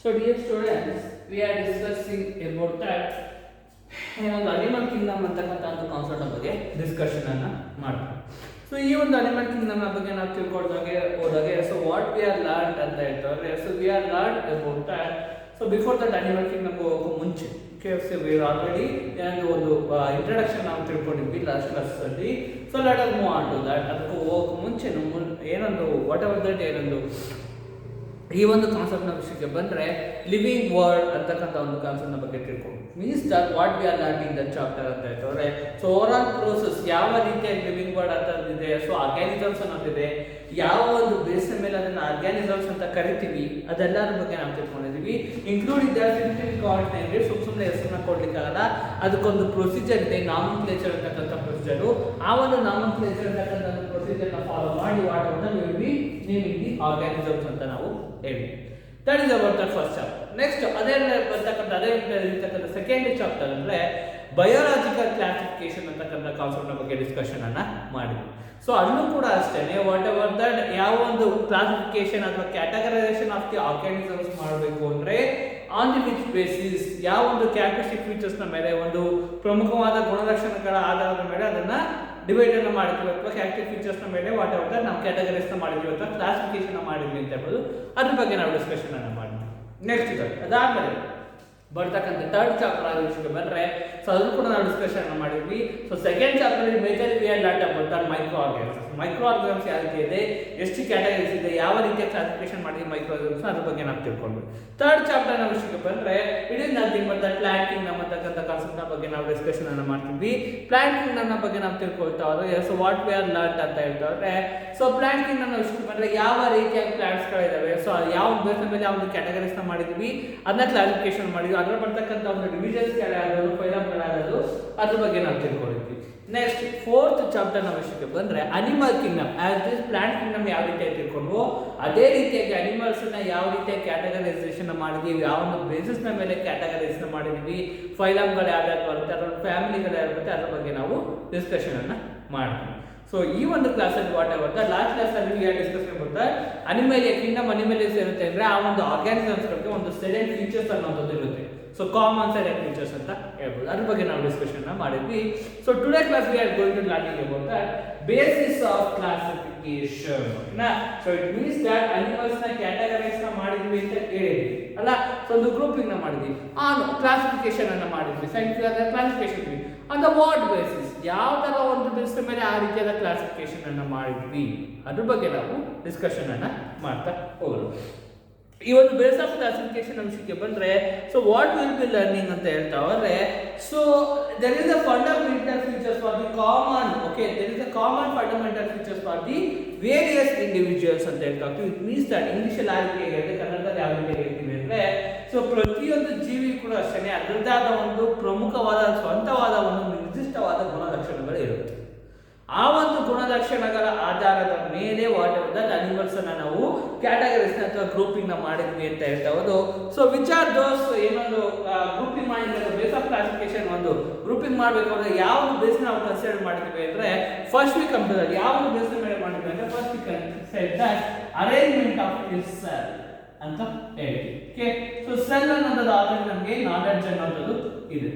So dear students, we are discussing about that ಏನೊಂದು animal Kingdom ಅಂತಕ್ಕಂಥ ಒಂದು concept ಬಗ್ಗೆ ಡಿಸ್ಕಷನ್ ಅನ್ನ ಮಾಡ್ತೀವಿ. ಸೊ ಈ ಒಂದು ಅನಿಮಲ್ ಕಿಂಗ್ಡಮ್ ಬಗ್ಗೆ ನಾವು ತಿಳ್ಕೊಳ್ದಾಗೆ ಹೋದಾಗೆ so what we are learn ಅಂತ ಹೇಳ್ತಾರೆ. So we are learn about that. So before that animal kingdom ಹೋಗೋ ಮುಂಚೆ ವಿ ಆಲ್ರೆಡಿ ಒಂದು ಇಂಟ್ರಡಕ್ಷನ್ ನಾವು ತಿಳ್ಕೊಂಡಿದ್ವಿ ಲಾಸ್ಟ್ ಕ್ಲಾಸ್ ಅಲ್ಲಿ. So let us move on to that. ಅದಕ್ಕೆ ಹೋಗೋ ಮುಂಚೆ ಏನೊಂದು ವಾಟ್ ಎವರ್ ದಟ್ ಏನೊಂದು ಈ ಒಂದು ಕಾನ್ಸೆಪ್ಟ್ನ ವಿಷಯಕ್ಕೆ ಬಂದರೆ ಲಿವಿಂಗ್ ವರ್ಲ್ಡ್ ಅಂತಕ್ಕಂಥ ಒಂದು ಕಾನ್ಸೆಪ್ಟ್ನ ಬಗ್ಗೆ ತಿಳ್ಕೊಂಡು means that what we R learning that chapter ಅಂತ ಹೇಳ್ತಾರೆ. ಸೊ ಓವರ್ ಆಲ್ ಪ್ರೋಸೆಸ್ ಯಾವ ರೀತಿಯಾಗಿ ಲಿವಿಂಗ್ ವರ್ಲ್ಡ್ ಅಂತಂದಿದೆ, ಸೊ ಆರ್ಗ್ಯಾನಿಸಮ್ಸ್ ಅನ್ನೋದಿದೆ, ಯಾವ ಒಂದು ಬೇಸಿನ ಮೇಲೆ ಅದನ್ನು ಆರ್ಗ್ಯಾನಿಸಮ್ಸ್ ಅಂತ ಕರಿತೀವಿ, ಅದೆಲ್ಲರ ಬಗ್ಗೆ ನಾವು ತಿಳ್ಕೊಂಡಿದ್ದೀವಿ. ಇನ್ಕ್ಲೂಡಿಂಗ್ ದ ಸಿಂಪ್ಲಿಫಿಕ್ ಆರ್ಡಿನರಿ ಸುಮ್ಮನೆ ಹೆಸರನ್ನ ಕೊಡ್ಲಿಕ್ಕಾಗಲ್ಲ, ಅದಕ್ಕೊಂದು ಪ್ರೊಸೀಜರ್ ಇದೆ, ನಾಮನ್ಕ್ಲೇಚರ್ ಅಂತಕ್ಕಂಥ ಪ್ರೊಸೀಜರು. ಆ ಒಂದು ನಾಮನ್ಕ್ಲೇಚರ್ ಅಂತಕ್ಕಂಥ ಪ್ರೊಸೀಜರ್ನ ಫಾಲೋ ಮಾಡಿ ವಾಟವನ್ನು will be naming the organisms ಅಂತ ನಾವು ಹೇಳಿ. That is about the first chapter. Next ಅದೇ ಇರ್ತಕ್ಕಂಥ ಸೆಕೆಂಡ್ ಚಾಪ್ಟರ್ ಅಂದ್ರೆ ಬಯೋಲಾಜಿಕಲ್ ಕ್ಲಾಸಿಫಿಕೇಶನ್ ಅಂತಕ್ಕಂಥ ಕಾನ್ಸೆಪ್ಟ್ನ ಬಗ್ಗೆ ಡಿಸ್ಕಷನ್ ಅನ್ನ ಮಾಡಿದ್ವಿ. ಸೊ ಅಲ್ಲೂ ಕೂಡ ಅಷ್ಟೇನೆ ವಾಟ್ ಎವರ್ ದಟ್ ಯಾವ ಒಂದು ಕ್ಲಾಸಿಫಿಕೇಶನ್ ಅಥವಾ ಕ್ಯಾಟಗರೈಸೇಷನ್ ಆಫ್ ದಿ ಆರ್ಗ್ಯಾನಿಸಮ್ಸ್ ಮಾಡಬೇಕು ಅಂದ್ರೆ ಆನ್ ದಿ ವಿಚ್ ಬೇಸಿಸ್ ಯಾವ ಒಂದು ಕ್ಯಾರೆಕ್ಟರಿಸ್ಟಿಕ್ ಫೀಚರ್ಸ್ನ ಮೇಲೆ ಒಂದು ಪ್ರಮುಖವಾದ ಗುಣಲಕ್ಷಣಗಳ ಆಧಾರದ ಮೇಲೆ ಅದನ್ನ ಡಿವೈಡ್ ಅನ್ನು ಮಾಡಿದ್ವಿ ಅಥವಾ ಕ್ಯಾರೆಕ್ಟರ್ ಫೀಚರ್ಸ್ನ ಮೇಲೆ ವಾಟ್ ಎವರ್ ನಾವು ಕ್ಯಾಟಗರೈಸ್ನ ಮಾಡಿದ್ವಿ ಅಥವಾ ಕ್ಲಾಸಿಫಿಕೇಶನ್ ಮಾಡಿದ್ವಿ ಅಂತ ಹೇಳ್ಬೋದು. ಅದ್ರ ಬಗ್ಗೆ ನಾವು ಡಿಸ್ಕಷನ್ ಅನ್ನು ಮಾಡಿದ್ವಿ. ನೆಕ್ಸ್ಟ್ ಅದಾದ್ಮೇಲೆ ಬರ್ತಕ್ಕಂಥ ಥರ್ಡ್ ಚಾಪ್ಟರ್ ಆದ ವಿಷಯಕ್ಕೆ ಬಂದರೆ ಸೊ ಅದನ್ನು ಕೂಡ ನಾವು ಡಿಸ್ಕಷನ್ ಮಾಡಿದ್ವಿ. So second chapter major we are lot about micro organisms. Micro organisms ಯಾವ ರೀತಿ ಇದೆ, ಎಷ್ಟು ಕ್ಯಾಟಗರೀಸ್ ಇದೆ, ಯಾವ ರೀತಿಯ ಕ್ಲಾಸಿಫಿಕೇಶನ್ ಮಾಡಿದ್ವಿ ಮೈಕ್ರೋ ಆರ್ಗ್ಯಾನಿಸಮ್ಸ್, ಅದ್ರ ಬಗ್ಗೆ ನಾವು ತಿಳ್ಕೊಂಡ್ವಿ. ಥರ್ಡ್ ಚಾಪ್ಟರ್ ನ ವಿಷಯಕ್ಕೆ ಬಂದರೆ it is nothing but that plant Kingdom ಅಂತಕ್ಕಂಥ ಕಾನ್ಸೆಪ್ಟ್ನ ಬಗ್ಗೆ ನಾವು ಡಿಸ್ಕಷನ್ ಅನ್ನು ಮಾಡ್ತಿದ್ವಿ. ಪ್ಲಾಂಟ್ ಕಿಂಗ್ಡಮ್ನ ಬಗ್ಗೆ ನಾವು ತಿಳ್ಕೊಳ್ತಾ ಹೋದ್ರೆ so what we are learn ಅಂತ ಹೇಳ್ತಾರೆ. ಸೊ ಪ್ಲಾಂಟ್ ಕಿಂಗ್ಡಮ್ನ ವಿಷಯಕ್ಕೆ ಬಂದರೆ ಯಾವ ರೀತಿಯಾಗಿ ಪ್ಲಾಂಟ್ಸ್ಗಳಿದಾವೆ, ಸೊ ಯಾವ ಬೇಸಿನ ಮೇಲೆ ಯಾವ ಒಂದು ಕ್ಯಾಟಗರೀಸ್ನ ಮಾಡಿದ್ವಿ, ಅದನ್ನ ಕ್ಲಾಸಿಫಿಕೇಶನ್ ಮಾಡಿದ್ವಿ, ಅದರ ಬರ್ತಕ್ಕಂಥ ಒಂದು ಡಿವಿಷನ್ಸ್ ಯಾವ್ಯಾವುದು, ಫೈಲಮ್ಗಳಾದದು, ಅದ್ರ ಬಗ್ಗೆ ನಾವು ತಿಳ್ಕೊಂಡಿದ್ವಿ. ನೆಕ್ಸ್ಟ್ ಫೋರ್ತ್ ಚಾಪ್ಟರ್ ನ ವಿಷಯಕ್ಕೆ ಬಂದ್ರೆ animal Kingdom as this plant Kingdom ಯಾವ ರೀತಿಯಾಗಿ ತಿಳ್ಕೊಂಡು ಅದೇ ರೀತಿಯಾಗಿ ಅನಿಮಲ್ಸ್ ನ ಯಾವ ರೀತಿಯಾಗಿ ಕ್ಯಾಟಗರೈಸೇಷನ್ ಮಾಡಿದೀವಿ, ಯಾವ ಒಂದು ಬೇಸಿಸ್ ನ ಮೇಲೆ ಕ್ಯಾಟಗರೈಸ್ ಮಾಡಿದೀವಿ, ಫೈಲಮ್ಗಳು ಯಾವ್ಯಾವ್ದು ಬರುತ್ತೆ, ಅದರ ಫ್ಯಾಮಿಲಿಗಳು ಯಾರು ಬರುತ್ತೆ, ಅದ್ರ ಬಗ್ಗೆ ನಾವು ಡಿಸ್ಕಷನ್ ಅನ್ನ ಮಾಡ್ತೀವಿ. ಸೊ ಈ ಒಂದು ಕ್ಲಾಸಲ್ಲಿ ವಾಟ್ ಎವರ್ ಲಾಸ್ಟ್ ಕ್ಲಾಸ್ ಅಲ್ಲಿ ಡಿಸ್ಕಸ್ ಮಾಡ್ತಾ ಅನಿಮಲಿಯ ಕಿಂಗ್ಡಮ್ ಅನಿಮಲಿಯಸ್ ಇರುತ್ತೆ ಅಂದ್ರೆ ಆ ಒಂದು ಆರ್ಗ್ಯಾನಿಸಮ್ಸ್ ಗಳಿಗೆ ಒಂದು ಸೆಲೆಕ್ಟ್ ಫೀಚರ್ಸ್ ಅನ್ನೋದು ಇರುತ್ತೆ. ಸೊ ಕಾಮನ್ ಸೆಲೆಕ್ಟ್ ಫೀಚರ್ಸ್ ಅಂತ ಹೇಳ್ಬೋದು. ಅದ್ರ ಬಗ್ಗೆ ನಾವು ಡಿಸ್ಕಷನ್ ಮಾಡಿದ್ವಿ. So today class we are going to learning about the basis of classification. So it means that animals ನ ಕ್ಯಾಟಗರೈಸ್ ನ ಮಾಡಿದ್ವಿ ಅಂತ ಹೇಳಿದ್ವಿ ಅಲ್ಲ. ಸೊ ಒಂದು ಗ್ರೂಪಿಂಗ್ ನ ಮಾಡಿದ್ವಿ, ಆ ಕ್ಲಾಸಿಫಿಕೇಶನ್ ಅನ್ನ ಮಾಡಿದ್ವಿ, scientific classification on the what basis, ಯಾವ ತರ ಒಂದು ಬೇಸಿಸ್ ಮೇಲೆ ಆ ರೀತಿಯಾದ ಕ್ಲಾಸಿಫಿಕೇಶನ್ ಅನ್ನ ಮಾಡಿದ್ವಿ, ಅದ್ರ ಬಗ್ಗೆ ನಾವು ಡಿಸ್ಕಷನ್ ಅನ್ನ ಮಾಡ್ತಾ ಹೋಗೋಣ. ಈ ಒಂದು ಬೇಸ್ ಆಫ್ ಕ್ಲಾಸಿಫಿಕೇಶನ್ ವಿಷಯಕ್ಕೆ ಬಂದ್ರೆ so what will be learning ಅಂತ ಹೇಳ್ತಾ ಹೋದ್ರೆ so there is a fundamental features for the common there is a common fundamental features for the various individuals ಅಂತ ಹೇಳ್ತಾ ಹೋಗ್ತೀವಿ. ಇಟ್ ಮೀನ್ಸ್ ದಟ್ ಇಂಗ್ಲಿಷ್ ಅಲ್ಲಿ ಆ ರೀತಿ ಹೇಳಿದ್ರೆ ಕನ್ನಡದಲ್ಲಿ ಯಾವ ರೀತಿ ಹೇಳ್ತೀವಿ ಅಂದ್ರೆ ಸೊ ಪ್ರತಿಯೊಂದು ಜೀವಿ ಕೂಡ ಅಷ್ಟೇ ಅದರದ್ದಾದ ಒಂದು ಪ್ರಮುಖವಾದ ಸ್ವಂತವಾದ ಒಂದು ನಿರ್ದಿಷ್ಟವಾದ ಗುಣಲಕ್ಷಣಗಳು ಇರುತ್ತೆ. ಆ ಒಂದು ಗುಣಲಕ್ಷಣಗಳ ಆಧಾರದ ಮೇಲೆ ವಾಟ್ ಎವರ್ ದಟ್ ಅನಿಮಲ್ಸ್ ಅನ್ನ ನಾವು ಕ್ಯಾಟಗರೀಸ್ ಅಥವಾ ಗ್ರೂಪಿಂಗ್ ನ ಮಾಡಿದ್ವಿ ಅಂತ ಹೇಳ್ತಾ ಹೋದು. ಸೊ ವಿಚ್ ಆರ್ ದೋಸ್ ಏನೊಂದು ಗ್ರೂಪಿಂಗ್ ಮಾಡಿದ್ರೆ ಬೇಸ್ ಆಫ್ ಕ್ಲಾಸಿಫಿಕೇಶನ್ ಒಂದು ಗ್ರೂಪಿಂಗ್ ಮಾಡಬೇಕು ಅಂದ್ರೆ ಯಾವ ಬೇಸ್ ನಾವು ಕನ್ಸಿಡರ್ ಮಾಡಿದ್ವಿ ಅಂದ್ರೆ first we come to that ಯಾವ ಬೇಸ್ ಮೇಲೆ ಮಾಡಿದ್ವಿ ಅಂದ್ರೆ first we consider that arrangement of this cell ಅಂತ ಹೇಳಿ. ಸೊ ಸೆಲ್ ಅನ್ನೋದು ಆಲ್ರೆಡಿ ನಮಗೆ ನಾಲೆಡ್ಜ್ ಅನ್ನೋದು ಇದೆ.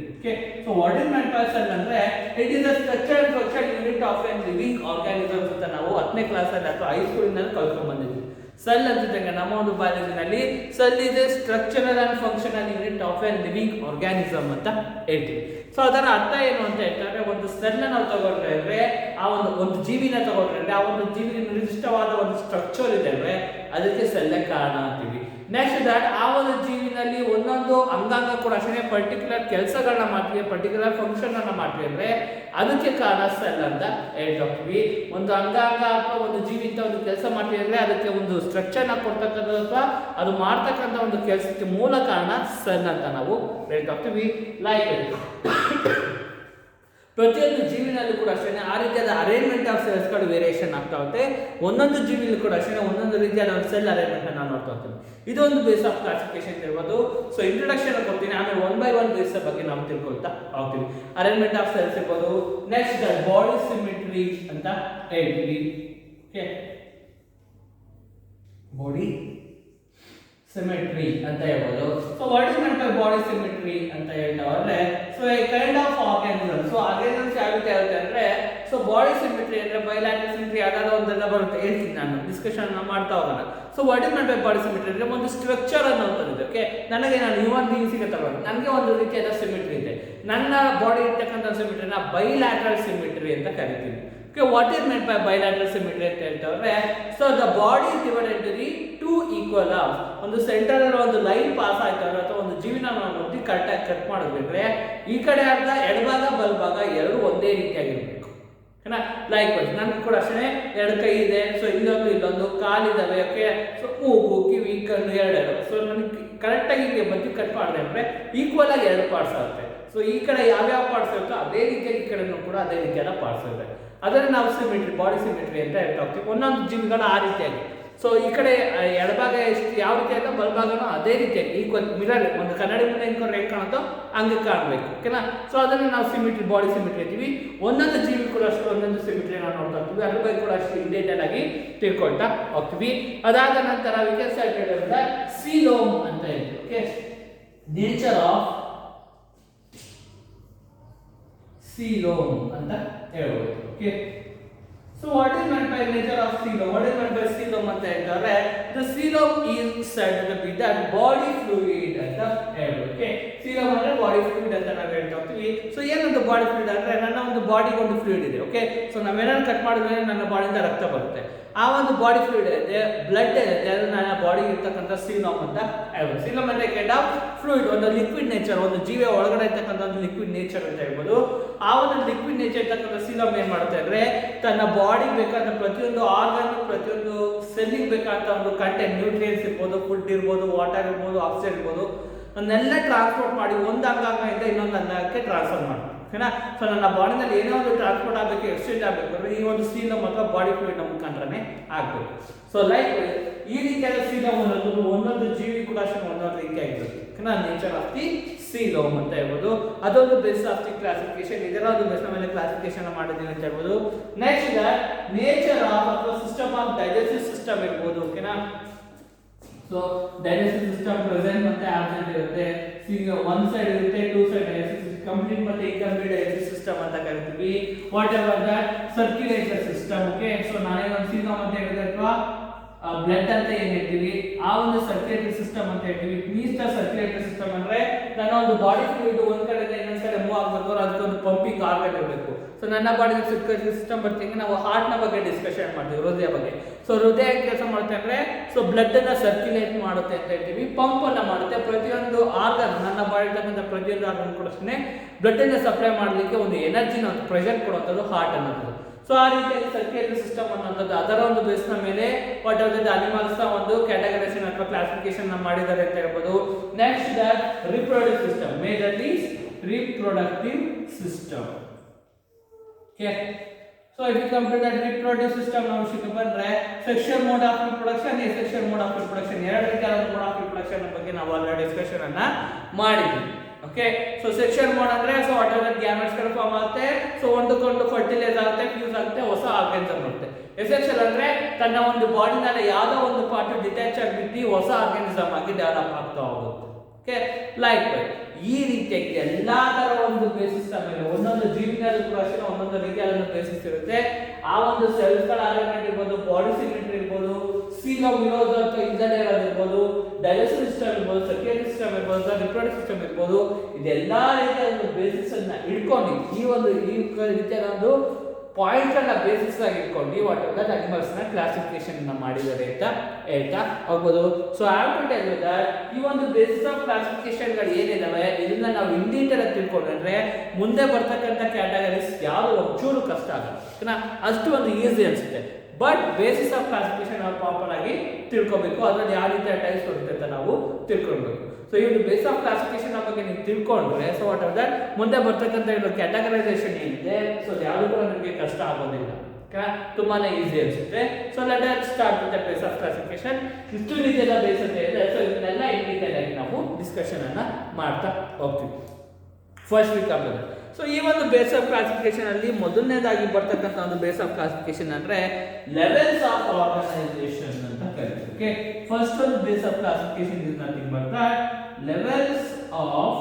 So what is meant by cell ಅಂದ್ರೆ it is a structure and function unit of an living organisms ಅಂತ ನಾವು 10ನೇ ಕ್ಲಾಸ್ ಅಲ್ಲಿ ಅಥವಾ ಹೈಸ್ಕೂಲಿನಲ್ಲಿ ಕಲ್ತ್ಕೊಂಡ್ ಬಂದಿದ್ವಿ. ಸೆಲ್ ಅಂತಿದ್ದಂಗೆ ನಮ್ಮ ಒಂದು ಬಾಲ್ಯದಲ್ಲಿ ಸೆಲ್ ಇದೆ structural and functional unit of an living organism ಅಂತ ಹೇಳ್ತೀವಿ. ಸೊ ಅದರ ಅರ್ಥ ಏನು ಅಂತ ಹೇಳ್ತಾರೆ, ಒಂದು ಸೆಲ್ ನಾವು ತಗೊಂಡ್ರೆ ಅಂದ್ರೆ ಆ ಒಂದು ಜೀವಿನ ತಗೊಂಡ್ರೆ ಅಂದ್ರೆ ಆ ಒಂದು ಜೀವಿಗೆ ನಿರ್ದಿಷ್ಟವಾದ ಒಂದು ಸ್ಟ್ರಕ್ಚರ್ ಇದೆ ಅಂದ್ರೆ ಅದಕ್ಕೆ ಸೆಲ್ಲೆ ಕಾರಣ ಅಂತೀವಿ. ನೆಕ್ಸ್ಟ್ ದಟ್ ಆ ಒಂದು ಜೀವಿನಲ್ಲಿ ಒಂದೊಂದು ಅಂಗಾಂಗ ಕೂಡ ಅಷ್ಟೇ ಪರ್ಟಿಕ್ಯುಲರ್ ಕೆಲಸಗಳನ್ನ ಮಾಡ್ತೀವಿ, ಪರ್ಟಿಕ್ಯುಲರ್ ಫಂಕ್ಷನ್ ಅನ್ನ ಮಾಡ್ತೀವಿ ಅಂದ್ರೆ ಅದಕ್ಕೆ ಕಾರಣ ಸೆಲ್ ಅಂತ ಹೇಳ್ತೀವಿ. ಒಂದು ಅಂಗಾಂಗ ಅಥವಾ ಒಂದು ಜೀವಿ ಅಂತ ಒಂದು ಕೆಲಸ ಮಾಡ್ತೀವಿ ಅಂದ್ರೆ ಅದಕ್ಕೆ ಒಂದು ಸ್ಟ್ರಕ್ಚರ್ ನ ಕೊಡ್ತಕ್ಕಂಥ ಅಥವಾ ಅದು ಮಾಡ್ತಕ್ಕಂಥ ಒಂದು ಕೆಲಸಕ್ಕೆ ಮೂಲ ಕಾರಣ ಸೆಲ್ ಅಂತ ನಾವು ಹೇಳ್ತೀವಿ. ಲೈಕ್ ಪ್ರತಿಯೊಂದು ಜೀವಿನಲ್ಲೂ ಕೂಡ ಅಷ್ಟೇ ಆ ರೀತಿಯಾದ ಅರೇಂಜ್ಮೆಂಟ್ ಆಫ್ ಸೆಲ್ಸ್ಗಳು ವೇರಿಯೇಷನ್ ಆಗ್ತಾ ಹೋಗುತ್ತೆ. ಒಂದೊಂದು ಜೀವಿನಲ್ಲೂ ಕೂಡ ಅಷ್ಟೇ ಒಂದೊಂದು ರೀತಿಯಾದ ಒಂದು ಸೆಲ್ ಅರೇಂಜ್ಮೆಂಟ್ ಅನ್ನು ನೋಡ್ತಾ ಹೋಗ್ತೀವಿ. ಇದೊಂದು ಬೇಸ್ ಆಫ್ ಕ್ಲಾಸಿಫಿಕೇಶನ್ ಇರ್ಬೋದು. ಸೊ ಇಂಟ್ರೊಡಕ್ಷನ್ ಕೊಡ್ತೀನಿ, ಆಮೇಲೆ ಒನ್ ಬೈ ಒನ್ ಬೇಸ್ ಬಗ್ಗೆ ನಾವು ತಿಳ್ಕೊಳ್ತಾ ಹೋಗ್ತೀವಿ. ಅರೇಂಜ್ಮೆಂಟ್ ಆಫ್ ಸೆಲ್ಸ್ ಇರ್ಬೋದು. ನೆಕ್ಸ್ಟ್ ಬಾಡಿ ಸಿಮಿಟ್ರಿ ಅಂತ ಹೇಳ್ತೀವಿ. ಬಾಡಿ ಸಿಮೆಟ್ರಿ ಅಂತ ಹೇಳ್ಬೋದು. So what is meant by body symmetry ಅಂತ ಹೇಳ್ತಾವ್ರೆ. So a kind of organism. So organisms ಯಾವ ರೀತಿ ಆಗುತ್ತೆ ಅಂದ್ರೆ, ಸೊ ಬಾಡಿ ಸಿಮೆಟ್ರಿ ಅಂದ್ರೆ ಬೈಲ್ಯಾಟರಲ್ ಸಿಮೆಟ್ರಿ ಯಾವ್ದಾದ್ರು ಒಂದೆಲ್ಲ ಬರುತ್ತೆ, ಹೇಳ್ತೀನಿ ನಾನು ಡಿಸ್ಕಷನ್ ಮಾಡ್ತಾ ಹೋಗೋಣ. So what is meant by body symmetry ಅಂದ್ರೆ ಒಂದು ಸ್ಟ್ರಕ್ಚರ್ ಅನ್ನೋದು. ಓಕೆ, ನನಗೆ ನಾನು ಹ್ಯೂಮನ್ ಬೀಯಿಂಗ್ಸಿಗೆ ತಗೊಂಡು ನನಗೆ ಒಂದು ರೀತಿಯಾದ ಸಿಮೆಟ್ರಿ ಇದೆ. ನನ್ನ ಬಾಡಿ ಇರ್ತಕ್ಕಂಥ ಸಿಮೆಟ್ರಿನ ಬೈಲ್ಯಾಟರಲ್ ಸಿಮೆಟ್ರಿ ಅಂತ ಕರಿತೀವಿ. Okay, what is meant by bilateral symmetry ಅಂತ ಹೇಳ್ತಾರೆ? So the body is divided into two equal halves. ಒಂದು ಸೆಂಟರ್ ಅಲ್ಲಿ ಒಂದು ಲೈನ್ ಪಾಸ್ ಆಯ್ತಾರೆ ಅಥವಾ ಒಂದು ಜೀವಿನ ನಾವು ನೋಡಿ ಕರೆಕ್ಟಾಗಿ ಕಟ್ ಮಾಡಿದ್ರೆ ಈ ಕಡೆ ಅರ್ಧ ಎಡಭಾಗ ಬಲಭಾಗ ಎರಡು ಒಂದೇ ರೀತಿಯಾಗಿರ್ಬೇಕು. ಓಕೆನಾ? ಲೈಕ್ ವೈಸ್ ನನಗೆ ಕೂಡ ಅಷ್ಟೇ ಎರಡು ಕೈ ಇದೆ, ಸೊ ಇಲ್ಲೊಂದು ಕಾಲಿದಾವೆ. ಓಕೆ, ಸೊ ಮೂಗು ಕಿವಿ ಕಣ್ಣು ಎರಡು. ಸೊ ನನಗೆ ಕರೆಕ್ಟಾಗಿ ಹಿಂಗೆ ಬಜ್ಜಿ ಕಟ್ ಮಾಡಿದೆ ಅಂದ್ರೆ ಈಕ್ವಲ್ ಆಗಿ ಎರಡು ಪಾರ್ಟ್ಸ್ ಆಗುತ್ತೆ. ಸೊ ಈ ಕಡೆ ಯಾವ್ಯಾವ ಪಾರ್ಟ್ಸ್ ಇರುತ್ತೋ ಅದೇ ರೀತಿಯಾಗಿ ಈ ಕಡೆನೂ ಕೂಡ ಅದೇ ರೀತಿಯಾದ ಪಾರ್ಟ್ಸ್ ಇರುತ್ತೆ. ಅದನ್ನು ನಾವು ಸಿಮೆಟ್ರಿ, ಬಾಡಿ ಸಿಮೆಟ್ರಿ ಅಂತ ಹೇಳ್ತಾ ಹೋಗ್ತೀವಿ. ಒಂದೊಂದು ಜೀವಿಗಳು ಆ ರೀತಿಯಾಗಿ. ಸೊ ಈ ಕಡೆ ಎಡಭಾಗ ಎಷ್ಟು ಯಾವ ರೀತಿ ಆಯ್ತೋ ಬಲಭಾಗನೂ ಅದೇ ರೀತಿಯಾಗಿ ಈಕ್ವಲ್ ಮಿರರ್, ಒಂದು ಕನ್ನಡಿ ಮುಂದೆ ನಿಂತ್ಕೊಂಡು ಹೇಗೆ ಕಾಣುತ್ತೋ ಹಂಗೆ ಕಾಣಬೇಕು. ಓಕೆನಾ? ಸೊ ಅದನ್ನು ನಾವು ಸಿಮೆಟ್ರಿ, ಬಾಡಿ ಸಿಮೆಟ್ರಿ ಅಂತೀವಿ. ಒಂದೊಂದು ಜೀವಿ ಕೂಡ ಅಷ್ಟು ಒಂದೊಂದು ಸಿಮೆಟ್ರಿ ನಾವು ನೋಡ್ತಾ ಹೋಗ್ತೀವಿ. ಅದ್ರ ಬಗ್ಗೆ ಕೂಡ ಅಷ್ಟು ಡೀಟೇಲ್ ಆಗಿ ತಿಳ್ಕೊಳ್ತಾ ಹೋಗ್ತೀವಿ. ಅದಾದ ನಂತರ ಸೀಲೋಮ್ ಅಂತ ಹೇಳ್ತೀವಿ. ಓಕೆ, ನೇಚರ್ ಆಫ್ ಸೀಲೋಮ್ ಅಂತ ಹೇಳ್ಬೋದು. Okay, so what is meant by nature of coelom? What is meant by coelom ಅಂತ ಹೇಳ್ತಾರೆ? The coelom is said to be that body fluid ಅಂತ ಹೇಳ್ಬೋದು. ಓಕೆ, coelom ಅಂದ್ರೆ ಬಾಡಿ ಫ್ಲೂಯಿಡ್ ಅಂತ ನಾವು ಹೇಳ್ತಾ ಹೋಗ್ತೀವಿ. ಸೊ ಏನೊಂದು ಬಾಡಿ ಫ್ಲೂಯಿಡ್ ಅಂದ್ರೆ ನನ್ನ ಒಂದು ಬಾಡಿಗೆ ಒಂದು ಫ್ಲೂಯಿಡ್ ಇದೆ. ಓಕೆ, ಸೊ ನಾವೇನಾದ್ರು ಕಟ್ ಮಾಡಿದ್ರೆ ನನ್ನ ಬಾಡಿಯಿಂದ ರಕ್ತ ಬರುತ್ತೆ. ಆ ಒಂದು ಬಾಡಿ ಫ್ಲೂಯಿಡ್ ಇದೆ, ಬ್ಲಡ್ ಇದೆ, ಅದು ನನ್ನ ಬಾಡಿಗೆ ಇರ್ತಕ್ಕಂಥ ಸೀಲೋಮ್ ಅಂತ ಹೇಳ್ಬೋದು. ಸೀಲೋಮ್ ಅಂದ್ರೆ ಕೈಂಡ್ ಆಫ್ ಫ್ಲೂಯಿಡ್, ಒಂದು ಲಿಕ್ವಿಡ್ ನೇಚರ್, ಒಂದು ಜೀವಿಯ ಒಳಗಡೆ ಇರ್ತಕ್ಕಂಥ ಒಂದು ಲಿಕ್ವಿಡ್ ನೇಚರ್ ಅಂತ ಹೇಳ್ಬೋದು. ಆ ಒಂದು ಲಿಕ್ವಿಡ್ ನೇಚರ್ ಇರ್ತಕ್ಕಂಥ ಸೀಲೋಮ್ ಏನ್ ಮಾಡುತ್ತೆ ಅಂದ್ರೆ ತನ್ನ ಬಾಡಿ ಬೇಕಾದ ಪ್ರತಿಯೊಂದು ಆರ್ಗನ್, ಪ್ರತಿಯೊಂದು ಸೆಲ್ಲಿಗೆ ಬೇಕಾದ ಒಂದು ಕಂಟೆಂಟ್, ನ್ಯೂಟ್ರಿಯೆಂಟ್ಸ್ ಇರ್ಬೋದು, ಫುಡ್ ಇರ್ಬೋದು, ವಾಟರ್ ಇರ್ಬೋದು, ಆಕ್ಸಿಜನ್ ಇರ್ಬೋದು, ಅದನ್ನೆಲ್ಲ ಟ್ರಾನ್ಸ್ಪೋರ್ಟ್ ಮಾಡಿ ಒಂದು ಅಂಗಾಂಗದಿಂದ ಇನ್ನೊಂದು ಅಂಗಕ್ಕೆ ಟ್ರಾನ್ಸ್ಫರ್ ಮಾಡ್ತಾರೆ. ಓಕೆನಾ? ಸೊ ನನ್ನ ಬಾಡಿನಲ್ಲಿ ಏನೋ ಒಂದು ಟ್ರಾನ್ಸ್ಪೋರ್ಟ್ ಆಗಬೇಕು, ಎಕ್ಸ್ಚೇಂಜ್ ಆಗಬೇಕು ಅಂದ್ರೆ ಈ ಒಂದು ಸೀಲೋಮ್ ಅಥವಾ ಬಾಡಿ ಫ್ಲೂಯಿಡ್ ಮುಖಾಂತರನೇ ಆಗಬೇಕು. ಸೊ ಲೈಕ್ ಈ ರೀತಿಯಾದ ಸೀಲೋಮ್ ಅನ್ನೋದು ಒಂದೊಂದು ಜೀವಿ ಕೂಡ ಒಂದೊಂದು ರೀತಿಯಾಗಿರುತ್ತೆ. ಓಕೆನಾ? ನೇಚರ್ ಆಫ್ ದಿ ಸೀಲೋಮ್ ಅಂತ ಹೇಳ್ಬೋದು. ಅದೊಂದು ಬೇಸ್ ಆಫ್ ದಿ ಕ್ಲಾಸಿಫಿಕೇಶನ್. ಇದರ ಒಂದು ಬೇಸ್ ಮೇಲೆ ಕ್ಲಾಸಿಫಿಕೇಶನ್ ಮಾಡಿದೀನಿ ಅಂತ ಹೇಳ್ಬೋದು. ನೆಕ್ಸ್ಟ್ ನೇಚರ್ ಆಫ್ ಅಥವಾ ಸಿಸ್ಟಮ್ ಆಫ್ ಡೈಜೆಸ್ಟಿವ್ ಸಿಸ್ಟಮ್ ಇರ್ಬೋದು. ಓಕೆನಾ? ಸೊ ಡೈಜೆಸ್ಟಿವ್ ಸಿಸ್ಟಮ್ ಪ್ರೆಸೆಂಟ್ ಮತ್ತೆ ಆಬ್ಸೆಂಟ್ ಇರುತ್ತೆ. ಒನ್ ಸೈಡ್ ಇರುತ್ತೆ, ಟೂ ಸೈಡ್ ಡೈಜೆಸ್ಟಿವ್ ಕಂಪ್ಲೀಟ್ ಮತ್ತೆ ಇನ್ಕಂಪ್ಲೀಟ್ ಡೈಜೆಸ್ಟಿವ್ ಸಿಸ್ಟಮ್ ಅಂತ ಕರಿತೀವಿ. What ever that circulatory system. Okay, so ನಾನೇ ಒಂದು ಸೀಲೋಮ್ ಅಂತ ಹೇಳಿದ್ರೆ ಅಥವಾ ಬ್ಲಡ್ ಅಂತ ಏನ್ ಹೇಳ್ತೀವಿ, ಆ ಒಂದು ಸರ್ಕ್ಯುಲೇಟರಿ ಸಿಸ್ಟಮ್ ಅಂತ ಹೇಳ್ತೀವಿ. ಮೀನ್ಸ್ ಸರ್ಕ್ಯುಲೇಟರಿ ಸಿಸ್ಟಮ್ ಅಂದ್ರೆ ನನ್ನ ಒಂದು ಬಾಡಿ ಫ್ಲೂಯಿಡ್ ಒಂದ್ ಕಡೆಯಿಂದ ಇನ್ನೊಂದ್ ಕಡೆ ಮೂವ್ ಆಗಬೇಕು, ಅದಕ್ಕೆ ಒಂದು ಪಂಪಿಂಗ್ ಆರ್ಗನ್ ಇರಬೇಕು. ಸೊ ನನ್ನ ಬಾಡಿ ಸರ್ಕ್ಯುಲೇಟರಿ ಸಿಸ್ಟಮ್ ಬರ್ತೀವಿ. ನಾವು ಹಾರ್ಟ್ ನ ಬಗ್ಗೆ ಡಿಸ್ಕಷನ್ ಮಾಡ್ತೀವಿ, ಹೃದಯ ಬಗ್ಗೆ. ಸೊ ಹೃದಯ ಕೆಲಸ ಮಾಡುತ್ತೆ ಅಂದ್ರೆ ಸೊ ಬ್ಲಡ್ ಅನ್ನ ಸರ್ಕ್ಯುಲೇಟ್ ಮಾಡುತ್ತೆ ಅಂತ ಹೇಳ್ತೀವಿ, ಪಂಪ್ ಅನ್ನ ಮಾಡುತ್ತೆ. ಪ್ರತಿಯೊಂದು ಆರ್ಗನ್, ನನ್ನ ಬಾಡಿ ಇರ್ತಕ್ಕಂಥ ಪ್ರತಿಯೊಂದು ಆರ್ಗನ್ ಕೂಡ ಬ್ಲಡ್ ಅನ್ನ ಸಪ್ಲೈ ಮಾಡಲಿಕ್ಕೆ ಒಂದು ಎನರ್ಜಿನ, ಒಂದು ಪ್ರೆಷರ್ ಕೊಡುವಂಥದ್ದು ಹಾರ್ಟ್ ಅನ್ನೋದು. ಸೊ ಆ ರೀತಿಯಾಗಿ ಸರ್ಕ್ಯುಲೇಟರಿ ಸಿಸ್ಟಮ್ ಅನ್ನೋದು ಅದರ ಒಂದು ಬೇಸ್ನ ಮೇಲೆ ವಾಟ್ ಆರ್ ದ ಅನಿಮಲ್ಸ್ ನ ಒಂದು ಕ್ಯಾಟಗರೈಸೇಷನ್ ಅಥವಾ ಕ್ಲಾಸಿಫಿಕೇಶನ್ ಮಾಡಿದ್ದಾರೆ ಅಂತ ಹೇಳ್ಬೋದು. Next that reproductive system, majorly reproductive system. Okay, so if you compare that reproductive system ನಾವು ವಿಷಯಕ್ಕೆ ಬಂದ್ರೆ sexual mode of reproduction, asexual mode of reproduction, ಎರಡು ರೀತಿಯಾದ ಮೋಡ್ ಆಫ್ ರಿಪ್ರೊಡಕ್ಷನ್ ಬಗ್ಗೆ ನಾವು ಆಲ್ರೆಡಿ ಡಿಸ್ಕಷನ್ ಅನ್ನ ಮಾಡಿದ್ವಿ. ಓಕೆ, ಸೊ ಸೆಕ್ಷುವಲ್ ಮೋಡ್ ಅಂದ್ರೆ so what are the gametes ಗಳು ಫಾರ್ಮ್ ಆಗುತ್ತೆ. ಸೊ ಒಂದಕ್ಕೊಂದು ಫರ್ಟಿಲೈಸ್ ಆಗುತ್ತೆ, ಫ್ಯೂಸ್ ಆಗುತ್ತೆ, ಹೊಸ ಆರ್ಗನ್ಸ್ ಬರುತ್ತೆ. ಎಸೆಕ್ಷುವಲ್ ಅಂದ್ರೆ ತನ್ನ ಒಂದು ಬಾಡಿನಲ್ಲಿ ಯಾವುದೋ ಒಂದು ಪಾರ್ಟ್ ಡಿಟ್ಯಾಚ್ ಆಗಿಬಿಟ್ಟು ಹೊಸ ಆರ್ಗನಿಸಮ್ ಆಗಿ ಡೆವಲಪ್ ಆಗ್ತಾ ಹೋಗುತ್ತೆ. ಓಕೆ, ಲೈಕ್ ಈ ರೀತಿಯಾಗಿ ಎಲ್ಲಾ ತರ ಒಂದು ಬೇಸಿಸ್ ಮೇಲೆ ಒಂದೊಂದು ಜೀವಿನಲ್ಲಿ ಕೂಡ ಅಷ್ಟೇ ಒಂದೊಂದು ರೀತಿಯಾದ ಬೇಸಿಸ್ ಇರುತ್ತೆ. ಆ ಒಂದು ಸೆಲ್ಸ್ ಗಳ ಅರೇಂಜ್ಮೆಂಟ್ ಇರ್ಬೋದು, ಬಾಡಿ ಸಿಮೆಟ್ರಿ ಇರ್ಬೋದು, ಸೀಲೋಮ್ ಇರೋದು ಅಥವಾ ಇಲ್ಲದೆ ಇರೋದಿರ್ಬೋದು, ಡೈಜೆಸ್ಟಿವ್ ಸಿಸ್ಟಮ್ ಇರ್ಬೋದು, ಸರ್ಕ್ಯುಲೇಟರಿ ಸಿಸ್ಟಮ್ ಇರ್ಬೋದು, ರಿಪ್ರೊಡಕ್ಟಿವ್ ಸಿಸ್ಟಮ್ ಇರ್ಬೋದು, ಇದೆಲ್ಲಾ ರೀತಿಯ ಒಂದು ಬೇಸಿಸ್ ಅನ್ನ ಇಟ್ಕೊಂಡು ಈ ರೀತಿಯಾದ ಒಂದು ಪಾಯಿಂಟ್ ಅನ್ನ ಬೇಸಿಸ್ ಆಗಿ ಇಟ್ಕೊಂಡು ವಾಟ್ ಆರ್ ದಟ್ ಅನಿಮಲ್ಸ್ ನ ಕ್ಲಾಸಿಫಿಕೇಶನ್ ಮಾಡಿದ್ದಾರೆ ಅಂತ ಹೇಳ್ತಾ ಹೋಗ್ಬೋದು. So I have to tell you that ಈ ಒಂದು ಬೇಸಿಸ್ ಆಫ್ ಕ್ಲಾಸಿಫಿಕೇಶನ್ ಗಳು ಏನಿದಾವೆ ಇದನ್ನ ನಾವು ಇನ್ ಡೀಟೇಲ್ ಆಗಿ ತಿಳ್ಕೊಂಡ್ರೆ ಮುಂದೆ ಬರ್ತಕ್ಕಂಥ ಕ್ಯಾಟಗರೀಸ್ ಯಾವುದು ಒಂಚೂರು ಕಷ್ಟ ಆಗುತ್ತೆ, ಅಷ್ಟು ಒಂದು ಈಸಿ ಅನ್ಸುತ್ತೆ. ಬಟ್ ಬೇಸಿಸ್ ಆಫ್ ಕ್ಲಾಸಿಫಿಕೇಶನ್ ನಾವು ಪ್ರಾಪರ್ ಆಗಿ ತಿಳ್ಕೊಬೇಕು. ಅದ್ರಲ್ಲಿ ಯಾವ ರೀತಿಯ ಟೈಪ್ಸ್ ಬರುತ್ತೆ ಅಂತ ನಾವು ತಿಳ್ಕೊಳ್ಬೇಕು. ಸೊ ಈ ಒಂದು ಬೇಸ್ ಆಫ್ ಕ್ಲಾಸಿಫಿಕೇಶನ್ ಬಗ್ಗೆ ನೀವು ತಿಳ್ಕೊಂಡ್ರೆ ಸೊ ವಾಟ್ ಆರ್ ದಟ್ ಮುಂದೆ ಬರ್ತಕ್ಕಂಥ ಇದು ಕ್ಯಾಟಗರೈಸೇಷನ್ ಏನಿದೆ ಸೊ ಯಾವುದು ಕೂಡ ನಿಮಗೆ ಕಷ್ಟ ಆಗೋದಿಲ್ಲ, ತುಂಬಾನೇ ಈಸಿ ಅನ್ಸುತ್ತೆ. So let us start with the base of classification. ಇಷ್ಟು ರೀತಿಯ ಬೇಸ್ ಅಂತ ಇದೆ. ಸೊ ಇದನ್ನೆಲ್ಲ ಇನ್ ಡೀಟೇಲ್ ಆಗಿ ನಾವು ಡಿಸ್ಕಷನ್ ಅನ್ನ ಮಾಡ್ತಾ ಹೋಗ್ತೀವಿ. First we come to that. So ಈ ಒಂದು ಬೇಸ್ ಆಫ್ ಕ್ಲಾಸಿಫಿಕೇಶನ್ ಅಲ್ಲಿ ಮೊದಲನೇದಾಗಿ ಬರ್ತಕ್ಕಂಥ ಒಂದು ಬೇಸ್ ಆಫ್ ಕ್ಲಾಸಿಫಿಕೇಶನ್ ಅಂದ್ರೆ ಲೆವೆಲ್ಸ್ ಆಫ್ ಆರ್ಗನೈಸೇಷನ್ ಅಂತ ಕರೀತೀವಿ. Okay, first one, the base of classification is nothing but that levels of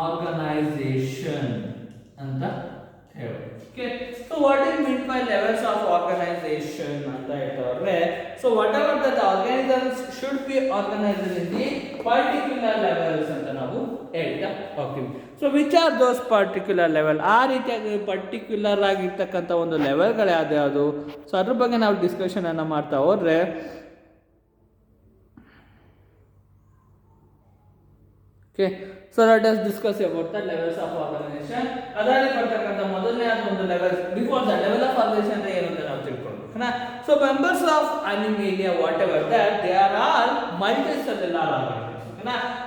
organization ಅಂತ ಹೇಳೋದು. Okay, so what is meant by levels of organization ಅಂತ ಹೇಳ್ತಾರೆ. So whatever that organisms should be organized in the particular levels ಅಂತ ನಾವು ಹೇಳ್ತಾ ಹೋಗ್ತೀವಿ. So which are those particular level, ಆ ರೀತಿಯಾಗಿ ಪರ್ಟಿಕ್ಯುಲರ್ ಆಗಿರ್ತಕ್ಕಂಥ ಒಂದು ಲೆವೆಲ್ಗಳು ಯಾವ್ದು. ಸೊ ಅದ್ರ ಬಗ್ಗೆ ನಾವು ಡಿಸ್ಕಷನ್ ಅನ್ನು ಮಾಡ್ತಾ ಹೋದ್ರೆ, okay, so let us discuss about the levels of organisation. ಅದರಲ್ಲಿ ಬರ್ತಕ್ಕಂಥ ಮೊದಲನೇ ಒಂದು level, before the level of organisation ಅಂತ ಏನು ಅಂತ ನಾವು ತಿಳ್ಕೊಂಡು. So members of Animalia whatever that they are all multicellular organisation.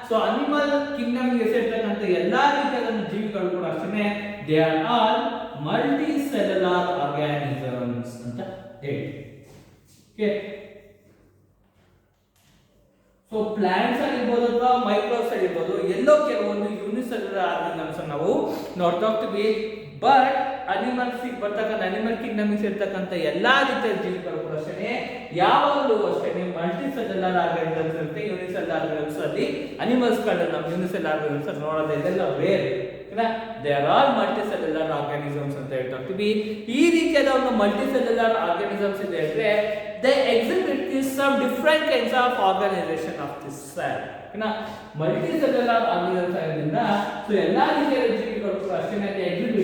So animal kingdom ಗೆ ಸೇರ್ತಕ್ಕಂಥ ಎಲ್ಲಾ ರೀತಿಯಾದ ಜೀವಿಗಳು ಕೂಡ ಅಷ್ಟೇ they are all multicellular organisms ಅಂತ ಹೇಳಿ. ಓಕೆ, ಸೊ ಪ್ಲಾಂಟ್ಸ್ ಆಗಿರ್ಬೋದು ಅಥವಾ ಮೈಕ್ರೋಬ್ಸ್ ಆಗಿರ್ಬೋದು, ಎಲ್ಲೋ ಕೆಲವೊಂದು ಯೂನಿಸೆಲ್ಯುಲರ್ ಆರ್ಗಾನಿಸಮ್ಸ್ ನಾವು ನೋಡ್ತಾ ಹೋಗ್ತೀವಿ. ಬಟ್ ಅನಿಮಲ್ಸ್ ಬರ್ತಕ್ಕಂಥ ಅನಿಮಲ್ ಕಿಂಗ್ಡಮ್ ಸೇರ್ತಕ್ಕಂಥ ಎಲ್ಲಾ ರೀತಿಯ ಜೀವಿಗಳು ಕೂಡ ಅಷ್ಟೇ ಯಾವಾಗಲೂ ಅಷ್ಟೇ ಮಲ್ಟಿಸೆಲ್ಯುಲರ್ ಆರ್ಗಾನಿಸಮ್ಸ್ ಇರುತ್ತೆ. ಯೂನಿಸೆಲ್ಯುಲರ್ ಆರ್ಗಾನಿಸಮ್ಸ್ ಅಲ್ಲಿ ಅನಿಮಲ್ಸ್ ಗಳನ್ನ ನಾವು ಯೂನಿಸೆಲ್ಯುಲರ್ ಆರ್ಗಾನಿಸಮ್ಸ್ ನೋಡೋದೆಲ್ಲ rare. They are all multicellular organisms ಅಂತ ಹೇಳ್ತಾ ಹೋಗ್ತೀವಿ. ಈ ರೀತಿಯಾದ ಒಂದು ಮಲ್ಟಿಸೆಲ್ಯುಲರ್ ಆರ್ಗಾನಿಸಮ್ಸ್ ಇದೆ ಅಂದ್ರೆ they exhibit some different kinds of organization of this cell. Multicellular organisms ಆಗಿರೋದ್ರಿಂದ ಸೊ ಎಲ್ಲಾ ರೀತಿಯ ಜೀವಿಗಳು ಕೂಡ ಅಷ್ಟೇ exhibit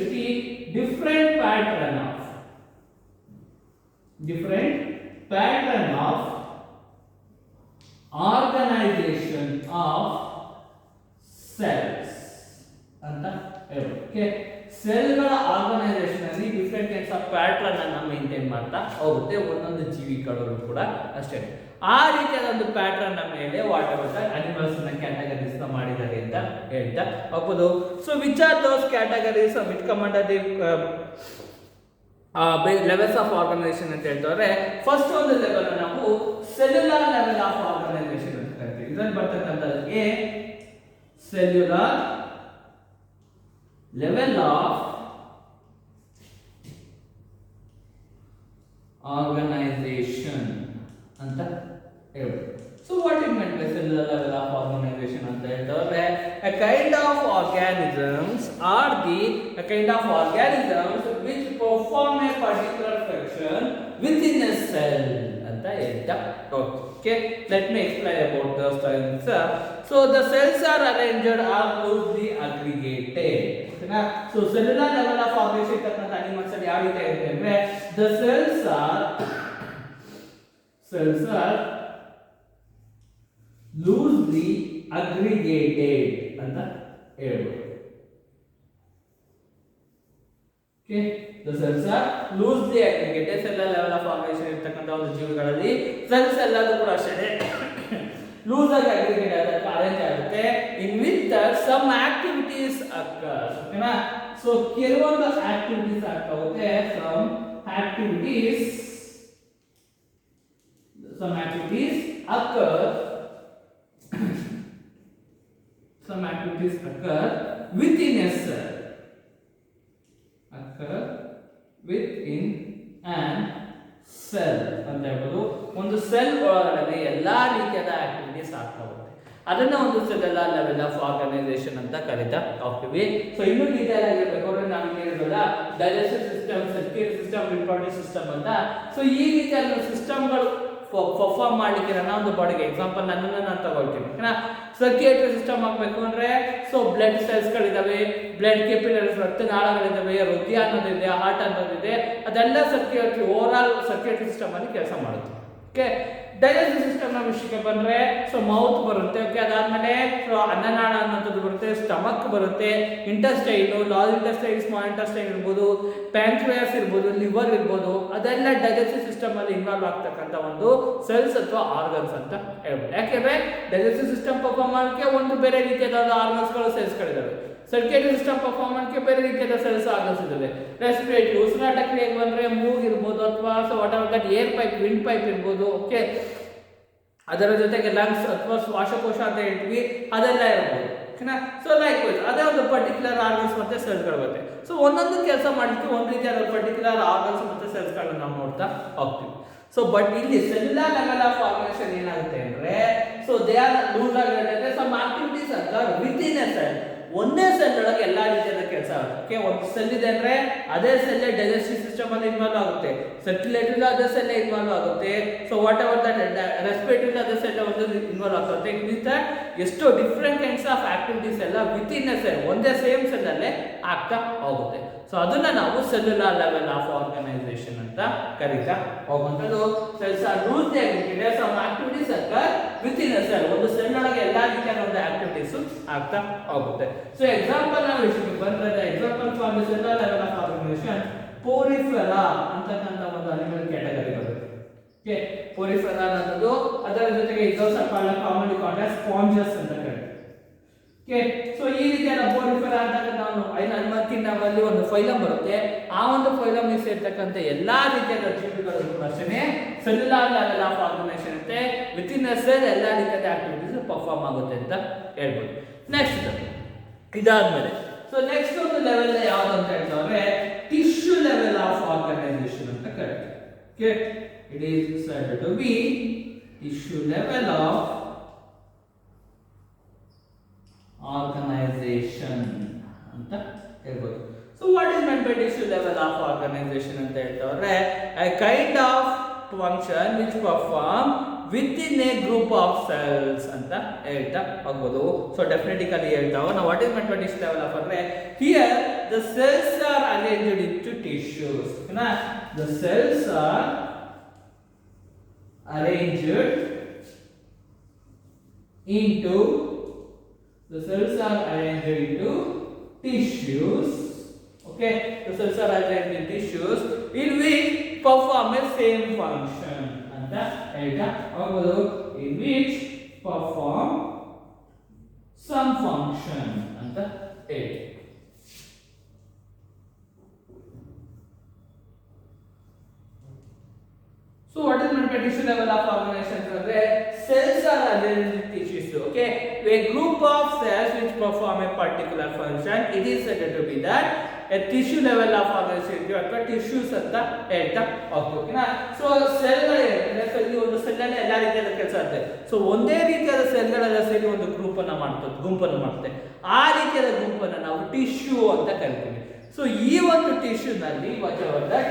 different pattern of organization of cells ಅಂತ ಹೇಳೋದು. ಓಕೆ, ಸೆಲ್ಗಳ ಆರ್ಗನೈಸೇಷನ್ ಅಲ್ಲಿ ಡಿಫ್ರೆಂಟ್ ಕೈಂಡ್ಸ್ ಆಫ್ ಪ್ಯಾಟರ್ನ್ ಅನ್ನು ಮೇಂಟೈನ್ ಮಾಡ್ತಾ ಹೋಗುತ್ತೆ ಒಂದೊಂದು ಜೀವಿಗಳು ಕೂಡ ಅಷ್ಟೇ. ಆ ರೀತಿಯಾದ ಒಂದು ಪ್ಯಾಟರ್ನ್ ಮೇಲೆ ವಾಟ್ ಎವರ್ ಅನಿಮಲ್ಸ್ ನ ಕ್ಯಾಟಗರೀಸ್ ಮಾಡಿದ್ದಾರೆ ಅಂತ ಹೇಳ್ತಾ ಹೋಗ್ಬೋದು. So which are those categories which come under the levels of organisation ಅಂತ ಹೇಳ್ತಾರೆ. ಫಸ್ಟ್ ಒಂದು ಲೆವೆಲ್ ನಾವು ಸೆಲ್ಯುಲರ್ ಲೆವೆಲ್ ಆಫ್ ಆರ್ಗನೈಸೇಷನ್ ಅಂತ ಕರಿತೀವಿ. ಇದರಲ್ಲಿ ಬರ್ತಕ್ಕಂಥದ್ದಕ್ಕೆ ಸೆಲ್ಯುಲರ್ level of organization ಅಂತ ಹೇಳೋದು. So what it meant by cellular level of organization ಅಂತ ಹೇಳಿದ್ರೆ a kind of organisms are a kind of organisms which perform a particular function within a cell ಅಂತ ಹೇಳ್ತಾ ಹೋಗ್ತೀವಿ. Okay, let me explain about those things. So the cells are arranged or closely aggregated. So cellular level of organization ಇರ್ತಕ್ಕಂಥ animals ಅಲ್ಲಿ ಯಾವ ರೀತಿ ಇರುತ್ತೆ ಅಂದ್ರೆ the cells are loosely aggregated ಅಂತ ಹೇಳ್ಬೋದು. Okay, the cells are loosely aggregated. cellular level of organization ಇರ್ತಕ್ಕಂಥ ಒಂದು ಜೀವಿಗಳಲ್ಲಿ ಸೆಲ್ಸ್ ಎಲ್ಲದೂ ಕೂಡ ಅಷ್ಟೇ ಲೂಸ್ ಆಗಿ ಅಗ್ರಿಗೇಟ್ ಆಗುತ್ತೆ, ಅರೇಂಜ್ ಆಗುತ್ತೆ. In with some activities occurs. ಓಕೆನಾ, ಸೊ ಕೆಲವೊಂದು ಆಕ್ಟಿವಿಟೀಸ್ ಆಗ್ತಾ ಹೋಗುತ್ತೆ. some activities occur within a cell. within an cell ಅಂತ ಹೇಳ್ಬೋದು. ಒಂದು ಸೆಲ್ ಒಳಗಡೆ ಎಲ್ಲಾ ರೀತಿಯಾದ ಆಕ್ಟಿವಿಟೀಸ್ ಆಗ್ತಾ ಹೋಗುತ್ತೆ. ಅದನ್ನ ಒಂದು ಸೆಲ್ಯುಲರ್ ಲೆವೆಲ್ ಆಫ್ ಆರ್ಗನೈಸೇಷನ್ ಅಂತ ಕರೀತಾ ಹೋಗ್ತೀವಿ. ಸೊ ಇನ್ನೂ ಡೀಟೇಲ್ ಆಗಿ ಬೇಕಾದ್ರೆ ನಾವು ಹೇಳಿದ್ರಲ್ಲ digestive system, circulatory system, reproductive system ಅಂತ. ಸೊ ಈ ರೀತಿಯಾದ ಸಿಸ್ಟಮ್ಗಳು ಪರ್ಫಾರ್ಮ್ ಮಾಡ್ಲಿಕ್ಕೆ ನನ್ನ ಒಂದು ಬಾಡಿಗೆ ಎಕ್ಸಾಂಪಲ್ ನನ್ನನ್ನು ನಾನು ತಗೊಳ್ತೀನಿ. ಸರ್ಕ್ಯುಲೇಟರಿ ಸಿಸ್ಟಮ್ ಆಗಬೇಕು ಅಂದ್ರೆ ಸೊ ಬ್ಲಡ್ ಸೆಲ್ಸ್ ಗಳಿದಾವೆ, ಬ್ಲಡ್ ಕೆಪಿಲರೀಸ್ ರಕ್ತನಾಳಗಳಿದಾವೆ, ಹೃದಯ ಅನ್ನೋದಿದೆ, ಹಾರ್ಟ್ ಅನ್ನೋದಿದೆ. ಅದೆಲ್ಲ circulatory over all circulatory system ಅಲ್ಲಿ ಕೆಲಸ ಮಾಡುತ್ತೆ. ಓಕೆ, ಡೈಜೆಸ್ಟಿವ್ ಸಿಸ್ಟಮ್ ನ ವಿಷಯಕ್ಕೆ ಬಂದ್ರೆ ಸೊ ಮೌತ್ ಬರುತ್ತೆ. ಓಕೆ, ಅದಾದ್ಮೇಲೆ ಸೊ ಅನ್ನನಾಳ ಅನ್ನೋದು ಬರುತ್ತೆ, ಸ್ಟಮಕ್ ಬರುತ್ತೆ, intestine, large intestine, small intestine ಇರ್ಬೋದು, ಪ್ಯಾಂಕ್ರಿಯಾಸ್ ಇರ್ಬೋದು, ಲಿವರ್ ಇರ್ಬೋದು, ಅದೆಲ್ಲ ಡೈಜೆಸ್ಟಿವ್ ಸಿಸ್ಟಮ್ ಅಲ್ಲಿ ಇನ್ವಾಲ್ವ್ ಆಗ್ತಕ್ಕಂಥ ಒಂದು ಸೆಲ್ಸ್ ಅಥವಾ ಆರ್ಗನ್ಸ್ ಅಂತ ಹೇಳ್ಬೋದು. ಯಾಕೆಂದ್ರೆ ಡೈಜೆಸ್ಟಿವ್ ಸಿಸ್ಟಮ್ ಪರ್ಫಾರ್ಮ್ ಮಾಡೋಕೆ ಒಂದು ಬೇರೆ ರೀತಿಯಾದ ಆರ್ಗನ್ಸ್ಗಳು ಸೆಲ್ಸ್ಗಳಿದಾವೆ. ಸರ್ಕ್ಯುಲೇಟರಿ ಸಿಸ್ಟಮ್ ಪರ್ಫಾರ್ಮ್ ಮಾಡೋಕೆ ಬೇರೆ ರೀತಿಯಾದ ಸೆಲ್ಸ್ ಆರ್ಗನ್ಸ್ ಇದಾವೆ. ರೆಸ್ಪಿರೇಟರಿ ಉಸಿರಾಟ ಕ್ರಿಯೆಗೆ ಬಂದ್ರೆ ಮೂಗ್ ಇರ್ಬೋದು ಅಥವಾ so what ever that air pipe, wind pipe ಇರ್ಬೋದು. ಓಕೆ, ಅದರ ಜೊತೆಗೆ ಲಂಗ್ಸ್ ಅಥವಾ ಶ್ವಾಸಕೋಶ ಅಂತ ಹೇಳ್ತೀವಿ, ಅದೆಲ್ಲ ಇರ್ಬೋದು. ಓಕೆನಾ. ಸೊ ಲೈಕ್ ವೈಸ್ ಅದೇ ಒಂದು ಪರ್ಟಿಕ್ಯುಲರ್ ಆರ್ಗನ್ಸ್ ಮತ್ತೆ ಸೆಲ್ಸ್ಗಳು ಬರುತ್ತೆ. ಸೊ ಒಂದೊಂದು ಕೆಲಸ ಮಾಡಲಿಕ್ಕೆ ಒಂದು ರೀತಿಯಾದ ಪರ್ಟಿಕ್ಯುಲರ್ ಆರ್ಗನ್ಸ್ ಮತ್ತೆ ಸೆಲ್ಸ್ಗಳನ್ನ ನಾವು ನೋಡ್ತಾ ಹೋಗ್ತೀವಿ. ಸೊ ಬಟ್ ಇಲ್ಲಿ ಸೆಲ್ಯುಲರ್ ಲೆವೆಲ್ ಆಫ್ ಆರ್ಗನೈಸೇಷನ್ ಏನಾಗುತ್ತೆ ಅಂದ್ರೆ, ಸೊ ದೇ ಆರ್ ಲೂಸ್ ಆಗಿರುತ್ತೆ. Some activities occur within a cell. ಒಂದೇ ಸೆಲ್ ಒಳಗೆ ಎಲ್ಲಾ ರೀತಿಯಾದ ಕೆಲಸ ಆಗುತ್ತೆ. ಒಂದು ಸೆಲ್ ಇದೆ ಅಂದ್ರೆ ಅದೇ ಸೆಲ್ ಡೈಜೆಸ್ಟಿವ್ ಸಿಸ್ಟಮ್ ಅಲ್ಲಿ ಇನ್ವಾಲ್ವ್ ಆಗುತ್ತೆ, ಸರ್ಕ್ಯುಲೇಟರಿ ಅದೇ ಸೆಲ್ ಇನ್ವಾಲ್ವ್ ಆಗುತ್ತೆ, so what ever that respiratory ಅದೇ ಸೆಲ್ ಒಂದು ಇನ್ವಾಲ್ವ್ ಆಗುತ್ತೆ. ಇಟ್ ಮೀನ್ಸ್ ದಟ್ ಎಷ್ಟೋ ಡಿಫ್ರೆಂಟ್ ಕೈಂಡ್ಸ್ ಆಫ್ ಆಕ್ಟಿವಿಟೀಸ್ ಎಲ್ಲ ವಿತಿನ್ ಎ ಸೆಲ್ ಒಂದೇ ಸೇಮ್ ಸೆಲ್ ಅಲ್ಲೇ ಆಗ್ತಾ ಹೋಗುತ್ತೆ. ಸೊ ಅದನ್ನ ನಾವು ಸೆಲ್ಯುಲರ್ ಲೆವೆಲ್ ಆಫ್ ಆರ್ಗನೈಸೇಷನ್ ಅಂತ ಕರೀತಾ ಹೋಗುವಂಥದ್ದು. ಸೆಲ್ಸ್ ಆರ್ ಲೂಸ್ಲಿ ಆಗಿರ್ತದೆ, some activities occur within a cell. ಒಂದು ಸೆಲ್ ಒಳಗೆ ಎಲ್ಲಾ ರೀತಿಯಾದ ಒಂದು ಆಕ್ಟಿವಿಟೀಸ್ ಆಗ್ತಾ ಹೋಗುತ್ತೆ. ಸೊ ಎಕ್ಸಾಂಪಲ್ ನಾವು ವಿಷಯಕ್ಕೆ ಬಂದ್ರೆ, example for the cellular level of organisation Porifera ಅಂತಕ್ಕಂಥ ಒಂದು ಅನಿಮಲ್ ಕ್ಯಾಟಗರಿ ಬರುತ್ತೆ. ಓಕೆ, ಪೋರಿಫೆರಾ ಅನ್ನೋದು ಅದರ ಜೊತೆಗೆ ಇದು ಸ್ವಲ್ಪ ಕಾಮನ್ಲಿ ಕಾಲ್ಡ್ ಆಸ್ ಸ್ಪಾಂಜಸ್ ಅಂತ ಕರೀತಾರೆ. ಓಕೆ, ಸೊ ಈ ರೀತಿಯಾದ ಪೋರಿಫೆರಾ ಅಂತಕ್ಕಂಥ ಅನಿಮಲ್ ಕಿಂಗ್ಡಮ್ ಅಲ್ಲಿ ಒಂದು ಫೈಲಮ್ ಬರುತ್ತೆ. ಆ ಒಂದು ಫೈಲಮ್ ಸೇರ್ತಕ್ಕಂಥ ಎಲ್ಲಾ ರೀತಿಯಾದ ಜೀವಿಗಳು ಅಷ್ಟೇ ಸೆಲ್ಯುಲರ್ ಲೆವೆಲ್ ಆಫ್ ಆರ್ಗನೈಸೇಷನ್ ಇರುತ್ತೆ. ವಿತಿನ್ ಎ ಸೆಲ್ ಎಲ್ಲಾ ರೀತಿಯಾದ ಆಕ್ಟಿವಿಟೀಸ್ ಪರ್ಫಾರ್ಮ್ ಆಗುತ್ತೆ ಅಂತ ಹೇಳ್ಬೋದು. ನೆಕ್ಸ್ಟ್ ಇದಾದ್ಮೇಲೆ ಸೊ ನೆಕ್ಸ್ಟ್ ಒಂದು ಲೆವೆಲ್ ಯಾವುದು ಅಂತ ಹೇಳ್ತಾರೆ, ಟಿಶ್ಯೂ ಲೆವೆಲ್ ಆಫ್ ಆರ್ಗನೈಸೇಷನ್ ಅಂತ ಕರೀತಾರೆ. Okay, it is said to be tissue level of organization ಅಂತ ಹೇಳ್ಬೋದು. So what is meant by tissue level of organization ಅಂತ ಹೇಳ್ತಾರೆ, a kind of function which perform within a group of cells ಅಂತ ಹೇಳ್ತಾ ಹೋಗ್ಬೋದು. So ಡೆಫಿನೆಟಿಕಲಿ ಹೇಳ್ತಾವ ನಾವು what is meant by tissue level of ಅಂದ್ರೆ, here the cells are arranged into tissues. ಓಕೆನಾ, the cells are arranged into tissues. Okay, the cells are arranged in tissues in which perform a same function ಅಂತ ಹೇಳ್ತಾ ಹೋಗೋದು, in which perform some function ಅಂತ ಹೇಳಿ. So what is meant by tissue level of organization? Cells are arranged in tissues. Okay, a group of cells which perform a particular function, it is said to be that a tissue level of organization ಅಥವಾ tissues ಅಂತ ಹೇಳ್ತಾ ಹೋಗ್ತೀವಿ. ಓಕೆನಾ, so ಸೆಲ್ಗಳು ಇರುತ್ತೆ. So ಇಲ್ಲಿ ಒಂದು cell ಅಲ್ಲಿ ಎಲ್ಲಾ ರೀತಿಯಾದ ಕೆಲಸ ಇರುತ್ತೆ. ಸೊ ಒಂದೇ ರೀತಿಯಾದ ಸೆಲ್ಗಳೆಲ್ಲ ಸೇರಿ ಒಂದು ಗುಂಪನ್ನು ಮಾಡುತ್ತೆ. ಆ ರೀತಿಯಾದ ಗುಂಪನ್ನು ನಾವು ಟಿಶ್ಯೂ ಅಂತ ಕರಿತೀವಿ. ಸೊ ಈ ಒಂದು ಟಿಶ್ಯೂ ನಲ್ಲಿ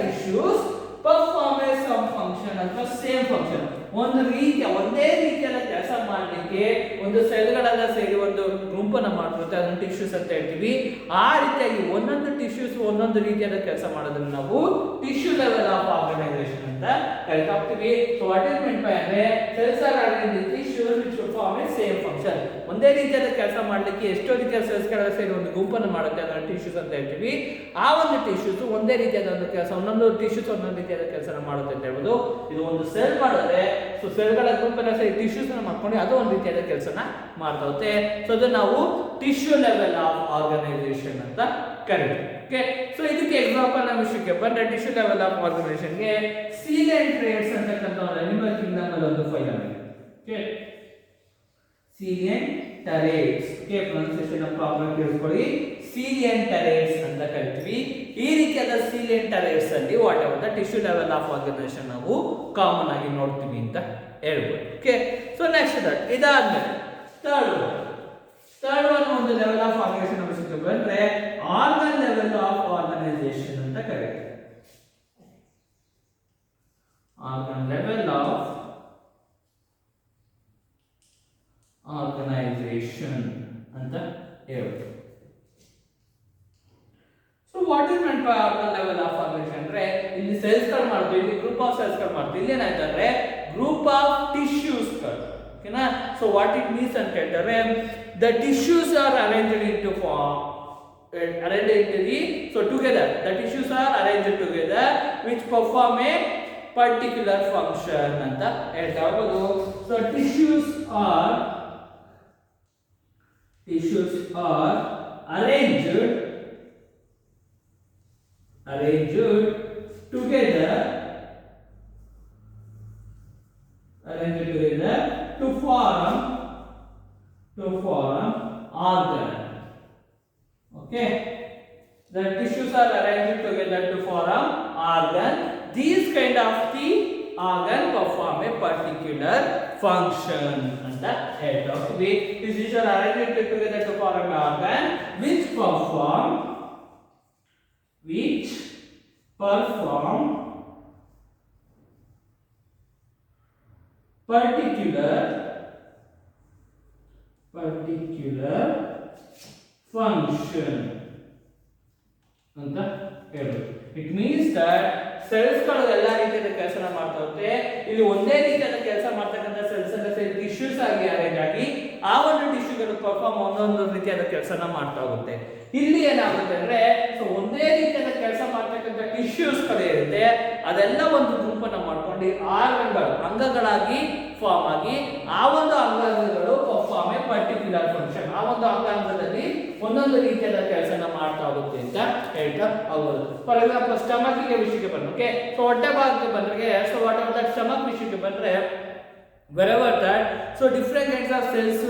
ಟಿಶ್ಯೂಸ್ perform some function ಅಥವಾ ಸೇಮ್ ಫಂಕ್ಷನ್, ಒಂದೇ ರೀತಿಯಾದ ಕೆಲಸ ಮಾಡಲಿಕ್ಕೆ ಒಂದು ಸೆಲ್ಗಳೆಲ್ಲ ಸೇರಿ ಒಂದು ಗುಂಪನ್ನು ಮಾಡಿರುತ್ತೆ, ಅದನ್ನು ಟಿಶ್ಯೂಸ್ ಅಂತ ಹೇಳ್ತೀವಿ. ಆ ರೀತಿಯಾಗಿ ಒಂದೊಂದು ಟಿಶ್ಯೂಸ್ ಒಂದೊಂದು ರೀತಿಯಾದ ಕೆಲಸ ಮಾಡೋದನ್ನ ನಾವು ಟಿಶ್ಯೂ ಲೆವೆಲ್ ಆಫ್ ಆರ್ಗನೈಸೇಷನ್ ಅಂತ ಕರಿತಾ ಹೋಗ್ತೀವಿ. So what is meant by ಅಂದ್ರೆ, cells are arranged in tissues which perform a same function. ಒಂದೇ ರೀತಿಯಾದ ಕೆಲಸ ಮಾಡಲಿಕ್ಕೆ ಎಷ್ಟೋ ರೀತಿಯ ಸೆಲ್ಸ್ಗಳೆಲ್ಲ ಸೇರಿ ಒಂದು ಗುಂಪನ್ನು ಮಾಡುತ್ತೆ, ಅದನ್ನ ಟಿಶ್ಯೂಸ್ ಅಂತ ಹೇಳ್ತೀವಿ. ಆ ಒಂದು ಟಿಶ್ಯೂಸ್ ಒಂದೇ ರೀತಿಯಾದ ಒಂದು ಕೆಲಸ, ಒಂದೊಂದು ಟಿಶ್ಯೂಸ್ ಒಂದೊಂದು ರೀತಿಯಾದ ಕೆಲಸ ಮಾಡುತ್ತೆ ಅಂತ ಹೇಳ್ಬೋದು. ಇದು ಒಂದು ಸೆಲ್ ಮಾಡಿದ್ರೆ, ಸೊ ಸೆಲ್ಗಳ ಗುಂಪನ್ನ ಸೇರಿ ಟಿಶ್ಯೂಸ್ ಅನ್ನು ಮಾಡ್ಕೊಂಡು ಅದು ಒಂದು ರೀತಿಯಾದ ಕೆಲಸನ ಮಾಡ್ತಾ ಹೋಗುತ್ತೆ. ಸೊ ಅದು ನಾವು ಟಿಶ್ಯೂ ಲೆವೆಲ್ ಆಫ್ ಆರ್ಗನೈಸೇಷನ್ ಅಂತ ಕರೀತೀವಿ. ಓಕೆ, ಸೊ ಇದಕ್ಕೆ ಎಕ್ಸಾಂಪಲ್ ನಮ್ಮ ವಿಷಯಕ್ಕೆ ಬಂದ್ರೆ, ಟಿಶ್ಯೂ ಲೆವೆಲ್ ಆಫ್ ಆರ್ಗನೈಸೇಷನ್ಗೆ ಸೀಲಿಯಂಟ್ರೇಟ್ಸ್ ಅಂತಕ್ಕಂಥ ಒಂದು ಅನಿಮಲ್ ಕಿಂಗ್ಡಮ್ ಅಲ್ಲಿ ಒಂದು ಫೈಲಮ್ ಇದೆ. Okay, coelenterates. Okay, pronunciation problem ಕೇಳಿಸ್ಕೊಳ್ಳಿ. ಸೀಲಿಯಂಟರೇಟ್ಸ್ ಅಂತ ಕರಿತೀವಿ. ಈ ರೀತಿಯಾದ ಸೀಲಿಯಂಟರೇಟ್ಸ್ ಅಲ್ಲಿ whatever the tissue level of organisation ನಾವು ಕಾಮನ್ ಆಗಿ ನೋಡ್ತೀವಿ ಅಂತ ಹೇಳ್ಬೋದು. ಓಕೆ, ಸೊ ನೆಕ್ಸ್ಟ್ ದಟ್ ಇದಾದ್ಮೇಲೆ ಥರ್ಡ್ ಒನ್ ಒಂದು ಲೆವೆಲ್ ಆಫ್ ಆರ್ಗನೈಸೇಷನ್ ವಿಷಯಕ್ಕೆ ಬಂದ್ರೆ, ಆರ್ಗನ್ ಲೆವೆಲ್ ಆಫ್ ಆರ್ಗನೈಸೇಷನ್ ಅಂತ ಕರೀತೀವಿ. ಆರ್ಗನ್ ಲೆವೆಲ್ ಆಫ್ ಆರ್ಗನೈಸೇಷನ್ ಅಂತ ಹೇಳ್ಬೋದು. So what is meant by organ level of organisation ಅಂದ್ರೆ, ಇಲ್ಲಿ ಸೆಲ್ಸ್ ಗಳು ಮಾಡ್ತೀವಿ, ಇಲ್ಲಿ ಗ್ರೂಪ್ ಆಫ್ ಸೆಲ್ಸ್ ಗಳು ಮಾಡ್ತೀವಿ. ಇಲ್ಲಿ ಏನಾಯ್ತಂದ್ರೆ ಗ್ರೂಪ್ ಆಫ್ ಟಿಶ್ಯೂಸ್ ಗಳು. ಓಕೆನಾ, ಸೊ ವಾಟ್ ಇಟ್ ಮೀನ್ಸ್ ಅಂತ ಹೇಳ್ತಾರೆ, the tissues are arranged into so together the tissues are arranged together which perform a particular function ಅಂತ ಹೇಳ್ತಾ ಹೋಗೋದು. So tissues are arranged together to form organ. Okay, the tissues are arranged together to form organ. These kind of the organ perform a particular function. And the head of the tissues are arranged together to form an organ which perform particular function ಅಂತ ಹೇಳೋದು. It means that cells ಗಳು ಎಲ್ಲ ರೀತಿಯ ಕೆಲಸ ಮಾಡ್ತಾ ಹೋಗುತ್ತೆ. ಇಲ್ಲಿ ಒಂದೇ ರೀತಿಯಾದ ಕೆಲಸ ಮಾಡ್ತಕ್ಕಂಥ ಸೆಲ್ಸ್ ಎಲ್ಲ ಸೇರಿ ಟಿಶ್ಯೂಸ್ ಆಗಿ ಅರೇಂಜ್ ಆಗಿ ಆ ಒಂದು ಟಿಶ್ಯೂಗಳು ಪರ್ಫಾರ್ಮ್ ಒಂದೊಂದು ರೀತಿಯಾದ ಕೆಲಸನ ಮಾಡ್ತಾ ಹೋಗುತ್ತೆ. ಇಲ್ಲಿ ಏನಾಗುತ್ತೆ ಅಂದ್ರೆ ಸೊ ಒಂದೇ ರೀತಿಯಾದ ಕೆಲಸ ಮಾಡ್ತಕ್ಕಂಥ ಟಿಶ್ಯೂಸ್ ಗಳು ಇರುತ್ತೆ, ಅದೆಲ್ಲ ಒಂದು ಗುಂಪನ್ನ ಮಾಡ್ಕೊಂಡು ಆರ್ಗನ್ಗಳು ಅಂಗಗಳಾಗಿ ಫಾರ್ಮ್ ಆಗಿ ಆ ಒಂದು ಅಂಗಾಂಗಗಳು ಪರ್ಫಾರ್ಮ್ ಎ ಪರ್ಟಿಕ್ಯುಲರ್ ಫಂಕ್ಷನ್. ಆ ಒಂದು ಅಂಗಾಂಗದಲ್ಲಿ ಒಂದೊಂದು ರೀತಿಯಾದ ಕೆಲಸನ ಮಾಡ್ತಾ ಹೋಗುತ್ತೆ ಅಂತ ಹೇಳ್ತಾ ಹೋಗೋದು. ಫಾರ್ ಎಕ್ಸಾಂಪಲ್ ಸ್ಟಮಕ್ ಗೆ ವಿಷಯಕ್ಕೆ ಬಂದ್ರೆ, ಓಕೆ, ಸೊ ಹೊಟ್ಟೆ ಭಾಗಕ್ಕೆ ಬಂದ್ರೆ, so what are that stomach ವಿಷಯಕ್ಕೆ ಬಂದ್ರೆ, wherever that so different kinds of cells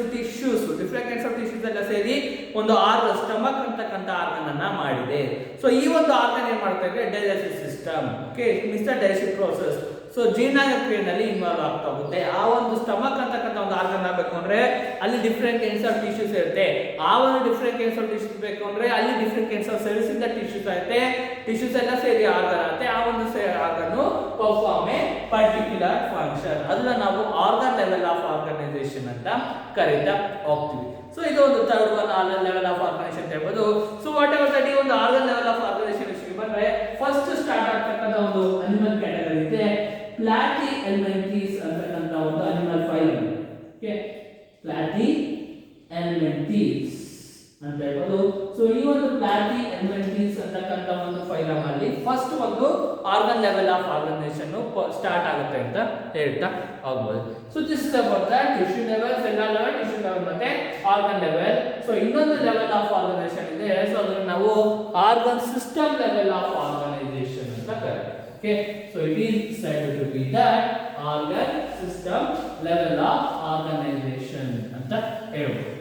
different kinds of tissues ಎಲ್ಲ ಸೇರಿ ಒಂದು ಆರ್ಗನ್ ಸ್ಟಮಕ್ ಅಂತಕ್ಕಂಥ ಆರ್ಗನ್ ಅನ್ನ ಮಾಡಿದೆ. ಸೊ ಈ ಒಂದು ಆರ್ಗನ್ ಏನ್ ಮಾಡ್ತಾ ಇದೆ, digestive system. Okay, it's the digestive process. So ಜೀರ್ಣಾಂಗ ಕ್ರಿಯೆಯಲ್ಲಿ ಇನ್ವಾಲ್ವ್ ಆಗ್ತಾ ಹೋಗುತ್ತೆ. ಆ ಒಂದು ಸ್ಟಮಕ್ ಅಂತಕ್ಕಂಥ ಒಂದು ಆರ್ಗನ್ ಆಗಬೇಕು ಅಂದ್ರೆ ಅಲ್ಲಿ ಡಿಫ್ರೆಂಟ್ ಕೈಂಡ್ಸ್ ಆಫ್ ಟಿಶ್ಯೂಸ್ ಇರುತ್ತೆ. ಆ ಒಂದು ಡಿಫ್ರೆಂಟ್ ಕೈಂಡ್ಸ್ ಆಫ್ ಟಿಶ್ಯೂಸ್ ಬೇಕು ಅಂದ್ರೆ ಅಲ್ಲಿ ಡಿಫ್ರೆಂಟ್ ಕೈಂಡ್ಸ್ ಆಫ್ ಸೆಲ್ಸ್ ಇಂದ ಟಿಶ್ಯೂಸ್ ಆಗುತ್ತೆ. ಟಿಶ್ಯೂಸ್ ಎಲ್ಲ ಸೇರಿ ಆರ್ಗನ್ ಆಗುತ್ತೆ. ಆ ಒಂದು organ perform a particular function. ಅದನ್ನ ನಾವು ಆರ್ಗನ್ ಲೆವೆಲ್ ಆಫ್ ಆರ್ಗನೈಸೇಷನ್ ಅಂತ ಕರೀತಾ ಹೋಗ್ತೀವಿ. ಸೊ ಇದು ಒಂದು third one organ level of organisation ಅಂತ ಹೇಳ್ಬೋದು. ಸೊ ವಾಟ್ ಎವರ್ ದಟ್ ಈ ಒಂದು ಆರ್ಗನ್ ಲೆವೆಲ್ ಆಫ್ ಆರ್ಗನೈಸೇಷನ್ ವಿಷಯಕ್ಕೆ ಬಂದ್ರೆ ಫಸ್ಟ್ ಸ್ಟಾರ್ಟ್ ಆಗ್ತಕ್ಕಂಥ ಒಂದು ಅನಿಮಲ್ ಕ್ಯಾಟಗರಿ ಇದೆ ಪ್ಲಾಟಿಹೆಲ್ಮಿಂಥೀಸ್ ಅಂತಕ್ಕಂಥ ಒಂದು ಅನಿಮಲ್ ಫೈಲಮ್. ಓಕೆ, ಪ್ಲಾಟಿಹೆಲ್ಮಿಂಥೀಸ್ ಅಂತ ಹೇಳ್ಬೋದು. ಸೊ ಈ ಒಂದು ಪ್ಲಾಟಿಹೆಲ್ಮಿಂಥೀಸ್ ಅಂತಕ್ಕಂಥ ಒಂದು ಫೈಲಮ್ ಅಲ್ಲಿ ಫಸ್ಟ್ ಒಂದು organ level of organisation start ಆಗುತ್ತೆ ಅಂತ ಹೇಳ್ತಾ ಹೋಗ್ಬೋದು. So this is about the tissue level, cellular level, tissue level ಮತ್ತೆ ಆರ್ಗನ್ ಲೆವೆಲ್. ಸೊ ಇನ್ನೊಂದು ಲೆವೆಲ್ ಆಫ್ ಆರ್ಗನೈಸೇಷನ್ ಇದೆ. ಸೊ ಅದನ್ನ ನಾವು organ system level of organisation ಅಂತ ಕರೀತೀವಿ. Okay, so it is said to be that organ system level of organization ಅಂತ ಹೇಳ್ಬೋದು.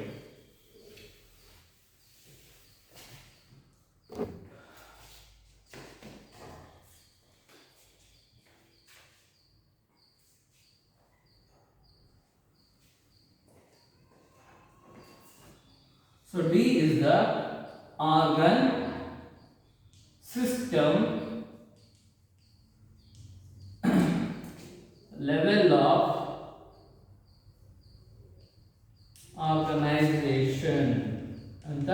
So D is the organ system level of organization ಅಂತ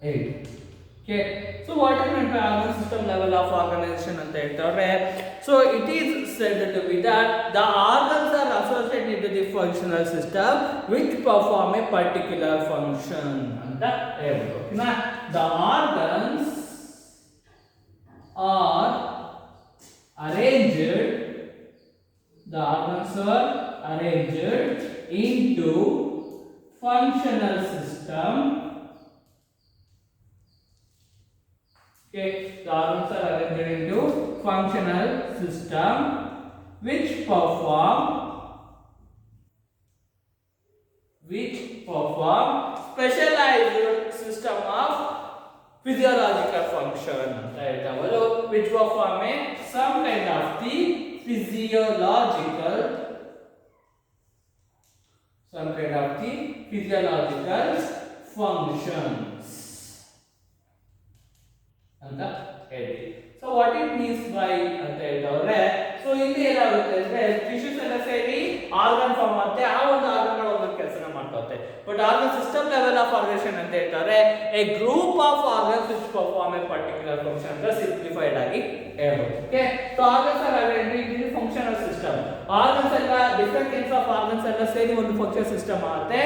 ಹೇಳಿ. Okay, so what is meant by organ system level of organization ಅಂತ ಹೇಳ್ತಾರೆ. So it is said to be that the organs are associated with the functional system which perform a particular function ಅಂತ ಹೇಳ್ಬೋದು. The organs are arranged into functional system. Okay, the organs are arranged into functional system which perform specialized system of physiological function ಅಂತ ಹೇಳ್ತಾವಲ್ಲ, which perform some kind of the physiological functions ಅಂತ ಹೇಳಿ. So what it means by ಅಂತ ಹೇಳ್ತಾವ್ರೆ. So ಇಲ್ಲಿ ಏನಾಗುತ್ತೆ ಅಂದ್ರೆ tissues ಎಲ್ಲ ಸೇರಿ ಆರ್ಗನ್ ಫಾರ್ಮ್ ಮಾಡುತ್ತೆ. ಆ ಒಂದು ಆರ್ಗನ್ಗಳು ಒಂದೊಂದು ಕೆಲಸನ ಮಾಡ್ತಾ ಹೋಗುತ್ತೆ. But organ system level of organisation ಅಂತ ಹೇಳ್ತಾರೆ a group of organs which perform a particular function ಅಂತ ಸಿಂಪ್ಲಿಫೈಡ್ ಆಗಿ ಹೇಳ್ಬೋದು. Okay, so organs are arranged in functional system. Organs ಎಲ್ಲ ಡಿಫರೆಂಟ್ ಟೈಪ್ಸ್ ಆಫ್ ಆರ್ಗನ್ಸ್ ಎಲ್ಲ ಸೇರಿ ಒಂದು ಫಂಕ್ಷನ್ ಸಿಸ್ಟಮ್ ಆಗುತ್ತೆ.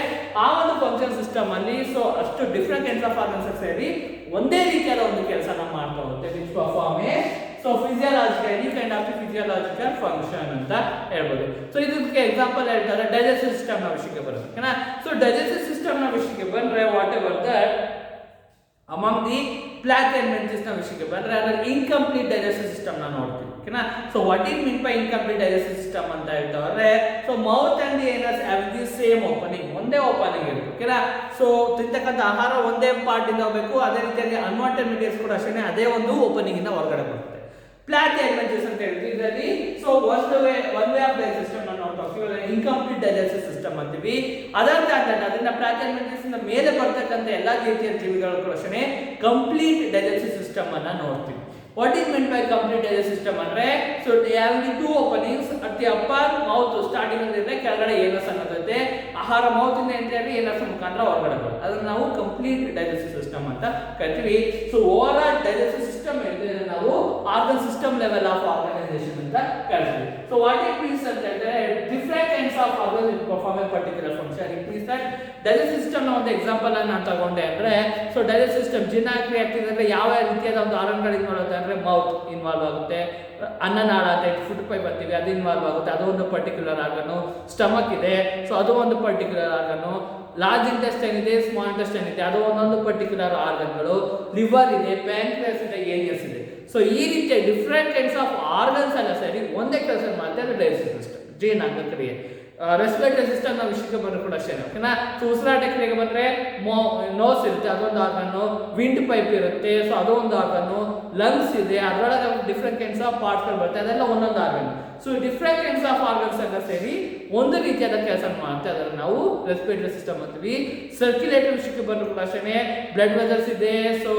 ಆ ಒಂದು ಫಂಕ್ಷನ್ ಸಿಸ್ಟಮ್ ಅಲ್ಲಿ ಸೊ ಅಷ್ಟು ಡಿಫರೆಂಟ್ ಟೈಪ್ಸ್ ಆಫ್ ಆರ್ಗನ್ಸ್ ಸೇರಿ ಒಂದೇ ರೀತಿಯಾದ ಒಂದು ಕೆಲಸನ ಮಾಡ್ತಾ ಹೋಗುತ್ತೆ which perform a so physiological any kind of physiological function ಅಂತ ಹೇಳ್ಬೋದು. ಸೊ ಇದಕ್ಕೆ ಎಕ್ಸಾಂಪಲ್ ಹೇಳ್ತಾರೆ ಡೈಜೆಸ್ಟಿವ್ ಸಿಸ್ಟಮ್ ನ ವಿಷಯಕ್ಕೆ ಬರುತ್ತೆ. ಓಕೆನಾ, ಸೊ ಡೈಜೆಸ್ಟಿವ್ ಸಿಸ್ಟಮ್ ನ ವಿಷಯಕ್ಕೆ ಬಂದ್ರೆ whatever that among the platyhelminthes ನ ವಿಷಯಕ್ಕೆ ಬಂದ್ರೆ ಅದರಲ್ಲಿ ಇನ್ಕಂಪ್ಲೀಟ್ ಡೈಜೆಸ್ಟಿವ್ ಸಿಸ್ಟಮ್ ನ ನೋಡ್ತೀವಿ. ಓಕೆನಾ, so what it mean by incomplete digestive system ಅಂತ ಹೇಳ್ತಾರೆ so mouth and the anus have the same opening, ಒಂದೇ ಓಪನಿಂಗ್ ಇರುತ್ತೆ. ಓಕೆನಾ. ಸೊ ತಿಂತಕ್ಕಂಥ ಆಹಾರ ಒಂದೇ ಪಾರ್ಟ್ ಇಂದ ಹೋಗಬೇಕು, ಅದೇ ರೀತಿಯಾಗಿ ಅನ್ವಾಂಟೆಡ್ ಮೀಡಿಯಾಸ್ ಕೂಡ ಅಷ್ಟೇ ಅದೇ ಒಂದು ಓಪನಿಂಗ್ ಇಂದ ಹೊರಗಡೆ ಬರುತ್ತೆ. ಪ್ಲಾಟಿ ಅಡ್ವೆಂಚರ್ಸ್ ಅಂತ ಹೇಳ್ತೀವಿ ಇದರಲ್ಲಿ. So one way of digest system ನಾವು ನೋಡ್ತೀವಿ, ಇನ್ಕಂಪ್ಲೀಟ್ ಡೈಜೆಸ್ಟಿವ್ ಸಿಸ್ಟಮ್ ಅಂತೀವಿ. ಅದರಿಂದ ಪ್ಲಾಟಿ ಅಡ್ವೆಂಚರ್ಸ್ ಇಂದ ಮೇಲೆ ಬರ್ತಕ್ಕಂಥ ಎಲ್ಲಾ ರೀತಿಯ ಜೀವಿಗಳು ಕೂಡ ಅಷ್ಟೇ ಕಂಪ್ಲೀಟ್ ಡೈಜೆಸ್ಟಿವ್ ಸಿಸ್ಟಮ್ ಅನ್ನ ನೋಡ್ತೀವಿ. What is meant by complete digestive system ಅಂದ್ರೆ so they have the two openings at the upper mouth starting ಅಂದ್ರೆ ಕೆಳಗಡೆ ಏನಸ್ ಅನ್ನೋದೈತೆ, ಆಹಾರ ಮೌತ್ ಇಂದ ಎಂಟ್ರಿ ಆಗಿ ಏನಸ್ ಮುಖಾಂತರ ಹೊರಗಡೆ ಬರುತ್ತೆ, ಅದನ್ನ ನಾವು ಕಂಪ್ಲೀಟ್ ಡೈಜೆಸ್ಟಿವ್ ಸಿಸ್ಟಮ್ ಅಂತ ಕರಿತೀವಿ. So overall digestive system ಇದೆ ನಾವು organ system level of organisation ಅಂತ ಕರಿತೀವಿ. ಸೊ ವಾಟ್ ಇಟ್ ಮೀನ್ಸ್ ಅಂತ ಹೇಳಿದ್ರೆ different kinds of organ perform a particular function. It means that digestive system ನ ಒಂದು ಎಕ್ಸಾಂಪಲ್ ಅನ್ನು ನಾನು ತಗೊಂಡೆ ಅಂದ್ರೆ ಸೊ ಡೈಜೆಸ್ಟಿವ್ ಸಿಸ್ಟಮ್ ಜೀರ್ಣಕ್ರಿಯೆ ಆಗ್ತಿದೆ ಅಂದ್ರೆ ಯಾವ ರೀತಿಯಾದ ಒಂದು ಆರ್ಗನ್ಗಳು ಇನ್ವಾಲ್ವ್ ಅಂದ್ರೆ ಮೌತ್ ಇನ್ವಾಲ್ವ್ ಆಗುತ್ತೆ, ಅನ್ನನಾಳ ಅಂತ ಫುಡ್ ಪೈಪ್ ಬರ್ತೀವಿ ಅದು ಇನ್ವಾಲ್ವ್ ಆಗುತ್ತೆ, ಅದು ಒಂದು ಪರ್ಟಿಕ್ಯುಲರ್ ಆರ್ಗನ್. ಸ್ಟಮಕ್ ಇದೆ, ಸೊ ಅದು ಒಂದು ಪರ್ಟಿಕ್ಯುಲರ್ ಆರ್ಗನ್. ಲಾರ್ಜ್ ಇಂಟೆಸ್ಟೈನ್ ಇದೆ, ಸ್ಮಾಲ್ ಇಂಟೆಸ್ಟೈನ್ ಇದೆ, ಅದು ಒಂದೊಂದು ಪರ್ಟಿಕ್ಯುಲರ್ ಆರ್ಗನ್ಗಳು. ಲಿವರ್ ಇದೆ, ಪ್ಯಾಂಕ್ರಿಯಾಸ್ ಇದೆ, ಏರಿಯಸ್ ಇದೆ. ಸೊ ಈ ರೀತಿಯ ಡಿಫ್ರೆಂಟ್ ಕೈಂಡ್ಸ್ ಆಫ್ ಆರ್ಗನ್ಸ್ ಎಲ್ಲ ಸೇರಿ ಒಂದೇ ಕೆಲಸ ಮಾಡ್ತಾರೆ ಡೈಜೆಸ್ಟಿವ್ ಸಿಸ್ಟಮ್, ಜೀರ್ಣಾಂಗ ಕ್ರಿಯೆ. ರೆಸ್ಪಿರೇಟರಿ ಸಿಸ್ಟಮ್ ನ ವಿಷಯಕ್ಕೆ ಬಂದ್ರೆ ಕೂಡ ಅಷ್ಟೇ, ಓಕೆನಾ. ಸೊ ಉಸಿರಾಟ ಕ್ರಿಯೆಗೆ ಬಂದ್ರೆ ನೋಸ್ ಇರುತ್ತೆ, ಅದೊಂದು ಆರ್ಗನ್ನು. ವಿಂಡ್ ಪೈಪ್ ಇರುತ್ತೆ, ಸೊ ಅದು ಒಂದು ಆರ್ಗನ್ನು. ಲಂಗ್ಸ್ ಇದೆ, ಅದರೊಳಗೆ ಡಿಫ್ರೆಂಟ್ ಕೈಂಡ್ಸ್ ಆಫ್ ಪಾರ್ಟ್ಸ್ ಬರುತ್ತೆ, ಅದೆಲ್ಲ ಒಂದೊಂದು organ. So different kinds of organs ಎಲ್ಲ ಸೇರಿ ಒಂದು ರೀತಿಯಾದ ಕೆಲಸ ಮಾಡುತ್ತೆ, ಅದನ್ನು ನಾವು ರೆಸ್ಪಿರೇಟರಿ ಸಿಸ್ಟಮ್ ಅಂತೀವಿ. ಸರ್ಕ್ಯುಲೇಟರಿ ವಿಷಯಕ್ಕೆ ಬಂದ್ರು ಕೂಡ ಅಷ್ಟೇ ಬ್ಲಡ್ ವೆಸಲ್ಸ್ ಇದೆ, ಸೊ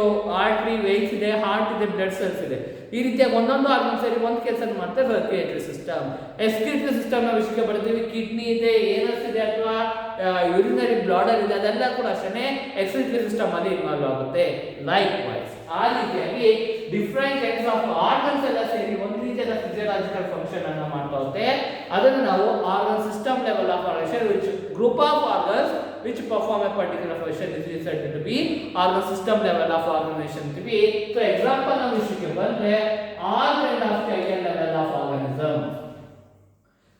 ಆರ್ಟರಿ ವೇನ್ಸ್ ಇದೆ, ಹಾರ್ಟ್ ಇದೆ, ಬ್ಲಡ್ ಸೆಲ್ಸ್ ಇದೆ. ಈ ರೀತಿಯಾಗಿ ಒಂದೊಂದು ಆರ್ಗನ್ ಸೇರಿ ಒಂದು ಕೆಲಸ ಮಾಡುತ್ತೆ ಸರ್ಕ್ಯುಲೇಟರಿ ಸಿಸ್ಟಮ್. ಎಕ್ಸ್ಕ್ರೀಟರಿ ಸಿಸ್ಟಮ್ ನ ವಿಷಯಕ್ಕೆ ಬರ್ತೀವಿ, ಕಿಡ್ನಿ ಇದೆ, ಏನಸ್ ಇದೆ ಅಥವಾ ಯೂರಿನರಿ ಬ್ಲಾಡರ್ ಇದೆ, ಅದೆಲ್ಲ ಕೂಡ ಅಷ್ಟೇ ಎಕ್ಸ್ಕ್ರೀಟರಿ ಸಿಸ್ಟಮ್ ಅಲ್ಲಿ ಇನ್ವಾಲ್ವ್ ಆಗುತ್ತೆ. ಲೈಕ್ ವೈಸ್ ಆ ರೀತಿಯಾಗಿ ಡಿಫ್ರೆಂಟ್ ಕೈಂಡ್ಸ್ ಆಫ್ ಆರ್ಗನ್ಸ್ ಎಲ್ಲ ಸೇರಿ ಒಂದು ರೀತಿಯಾದ ಫಿಸಿಯೋಲಾಜಿಕಲ್ ಫಂಕ್ಷನ್ ಅನ್ನು ಮಾಡ್ತಾ ಹೋಗುತ್ತೆ, ಅದನ್ನು ನಾವು organ system level of organisation which group of organs which perform a particular function is said to be organ system level of organization ಅಂತೀವಿ. So example ನಾವು ವಿಷಯಕ್ಕೆ ಬಂದ್ರೆ all kind of higher level of organism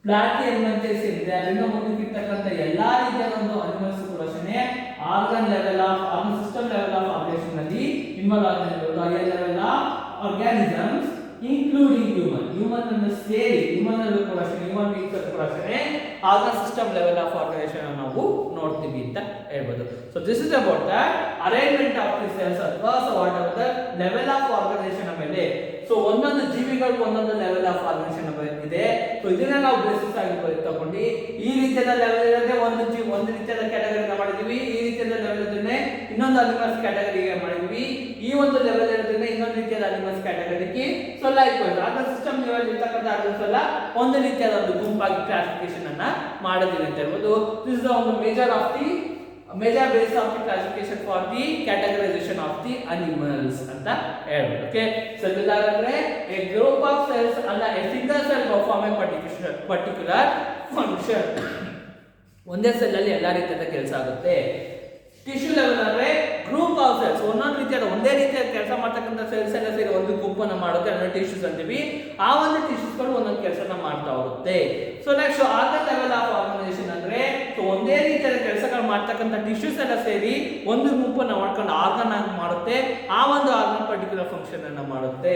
ಪ್ಲಾಟಿ ಅಡ್ವೆಂಚರ್ಸ್ ಇದೆ, ಅದರಿಂದ ಮುಂದಕ್ಕಿರ್ತಕ್ಕಂಥ ಎಲ್ಲಾ ರೀತಿಯ ಒಂದು ಅನಿಮಲ್ಸ್ ಕೂಡ ಅಷ್ಟೇ organ level of organ system level of organisation ನಲ್ಲಿ ಇನ್ವಾಲ್ವ್ ಆಗಿರೋದು. Higher level of organisms including human ಅನ್ನು ಸೇರಿ ಹ್ಯೂಮನ್ ಅಲ್ಲೂ ಕೂಡ ಅಷ್ಟೇ ಹ್ಯೂಮನ್ ಬೀಯಿಂಗ್ಸ್ ಕೂಡ ಅಷ್ಟೇ organ system level of organisation ನಾವು ನೋಡ್ತೀವಿ ಅಂತ ಹೇಳ್ಬೋದು. So this is about the arrangement of the cells ಅಥವಾ so what are the level of organisation ಮೇಲೆ. ಸೊ ಒಂದೊಂದು ಜೀವಿಗಳು ಒಂದೊಂದು ಲೆವೆಲ್ ಆಫ್ ಆರ್ಗನೈಸೇಷನ್ ಇದೆ. ಸೊ ಇದನ್ನ ನಾವು ಬೇಸಿಸ್ ಆಗಿ ತಗೊಂಡು ಈ ರೀತಿಯಾದ ಲೆವೆಲ್ ಇರೋದೇ ಒಂದು ರೀತಿಯಾದ ಕ್ಯಾಟಗರಿನ ಮಾಡಿದೀವಿ, ಈ ರೀತಿಯಾದ ಲೆವೆಲ್ ಇರೋದನ್ನೇ ಇನ್ನೊಂದು ಅನಿಮಲ್ಸ್ ಕ್ಯಾಟಗರಿಗೆ ಮಾಡಿದ್ವಿ, ಈ ಒಂದು ಲೆವೆಲ್ ಇರೋದನ್ನ ಇನ್ನೊಂದು ರೀತಿಯಾದ ಅನಿಮಲ್ಸ್ ಕ್ಯಾಟಗರಿಗೆ. So like organ system level ಇರ್ತಕ್ಕಂಥ ಆರ್ಗನ್ಸ್ ಎಲ್ಲ ಒಂದು ರೀತಿಯಾದ ಒಂದು ಗುಂಪಾಗಿ ಕ್ಲಾಸಿಫಿಕೇಶನ್ ಅನ್ನ ಮಾಡಿದೀವಿ ಅಂತ ಹೇಳ್ಬೋದು. ದಿಸ್ ಇಸ್ ಒಂದು major base of the classification for the categorization of the animals ಅಂತ ಹೇಳ್ಬೋದು. ಓಕೆ, cellular ಅಂದ್ರೆ a group of cells ಅಲ್ಲ a single cell perform a particular function. ಒಂದೇ ಸೆಲ್ ಅಲ್ಲಿ ಎಲ್ಲಾ ರೀತಿಯಾದ ಕೆಲಸ ಆಗುತ್ತೆ. ಟಿಶ್ಯೂ ಲೆವೆಲ್ ಅಂದ್ರೆ ಗ್ರೂಪ್ ಆಫ್ ಸೆಲ್ಸ್, ಒಂದೊಂದು ರೀತಿಯಾದ ಒಂದೇ ರೀತಿಯಾದ ಕೆಲಸ ಮಾಡ್ತಕ್ಕಂಥ ಸೆಲ್ಸ್ ಎಲ್ಲ ಸೇರಿ ಒಂದು ಗುಂಪನ್ನು ಮಾಡುತ್ತೆ, ಅದನ್ನ ಟಿಶ್ಯೂಸ್ ಅಂತೀವಿ. ಆ ಒಂದು ಟಿಶ್ಯೂಸ್ಗಳು ಒಂದೊಂದು ಕೆಲಸನ ಮಾಡ್ತಾ ಹೋಗುತ್ತೆ. So next organ level of organisation ಅಂದ್ರೆ ಸೊ ಒಂದೇ ರೀತಿಯಾದ ಕೆಲಸಗಳು ಮಾಡ್ತಕ್ಕಂಥ ಟಿಶ್ಯೂಸ್ ಎಲ್ಲ ಸೇರಿ ಒಂದು ಗುಂಪನ್ನು ಮಾಡ್ಕೊಂಡು ಆರ್ಗನ್ ಆಗಿ ಮಾಡುತ್ತೆ, ಆ ಒಂದು ಆರ್ಗನ್ ಪರ್ಟಿಕ್ಯುಲರ್ ಫಂಕ್ಷನ್ ಅನ್ನ ಮಾಡುತ್ತೆ.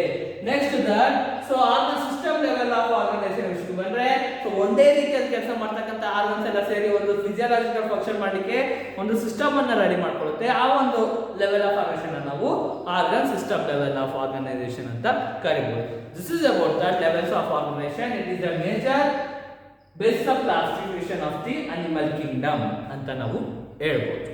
Next that so organ system level of organisation ವಿಷಯ ಬಂದ್ರೆ ಸೊ ಒಂದೇ ರೀತಿಯಾದ ಕೆಲಸ ಮಾಡ್ತಕ್ಕಂಥ ಆರ್ಗನ್ಸ್ ಎಲ್ಲ ಸೇರಿ ಒಂದು ಫಿಸಿಯೋಲಾಜಿಕಲ್ ಫಂಕ್ಷನ್ ಮಾಡಲಿಕ್ಕೆ ಒಂದು ಸಿಸ್ಟಮ್ ಅನ್ನ ರೆಡಿ ಮಾಡ್ಕೊಳ್ಳುತ್ತೆ, ಆ ಒಂದು ಲೆವೆಲ್ ಆಫ್ ಆರ್ಗನೈಸೇಷನ್ ನಾವು organ system level of organisation ಅಂತ ಕರೀಬಹುದು. This is about that levels of organisation. It is the major base of classification of the animal kingdom ಅಂತ ನಾವು ಹೇಳ್ಬೋದು.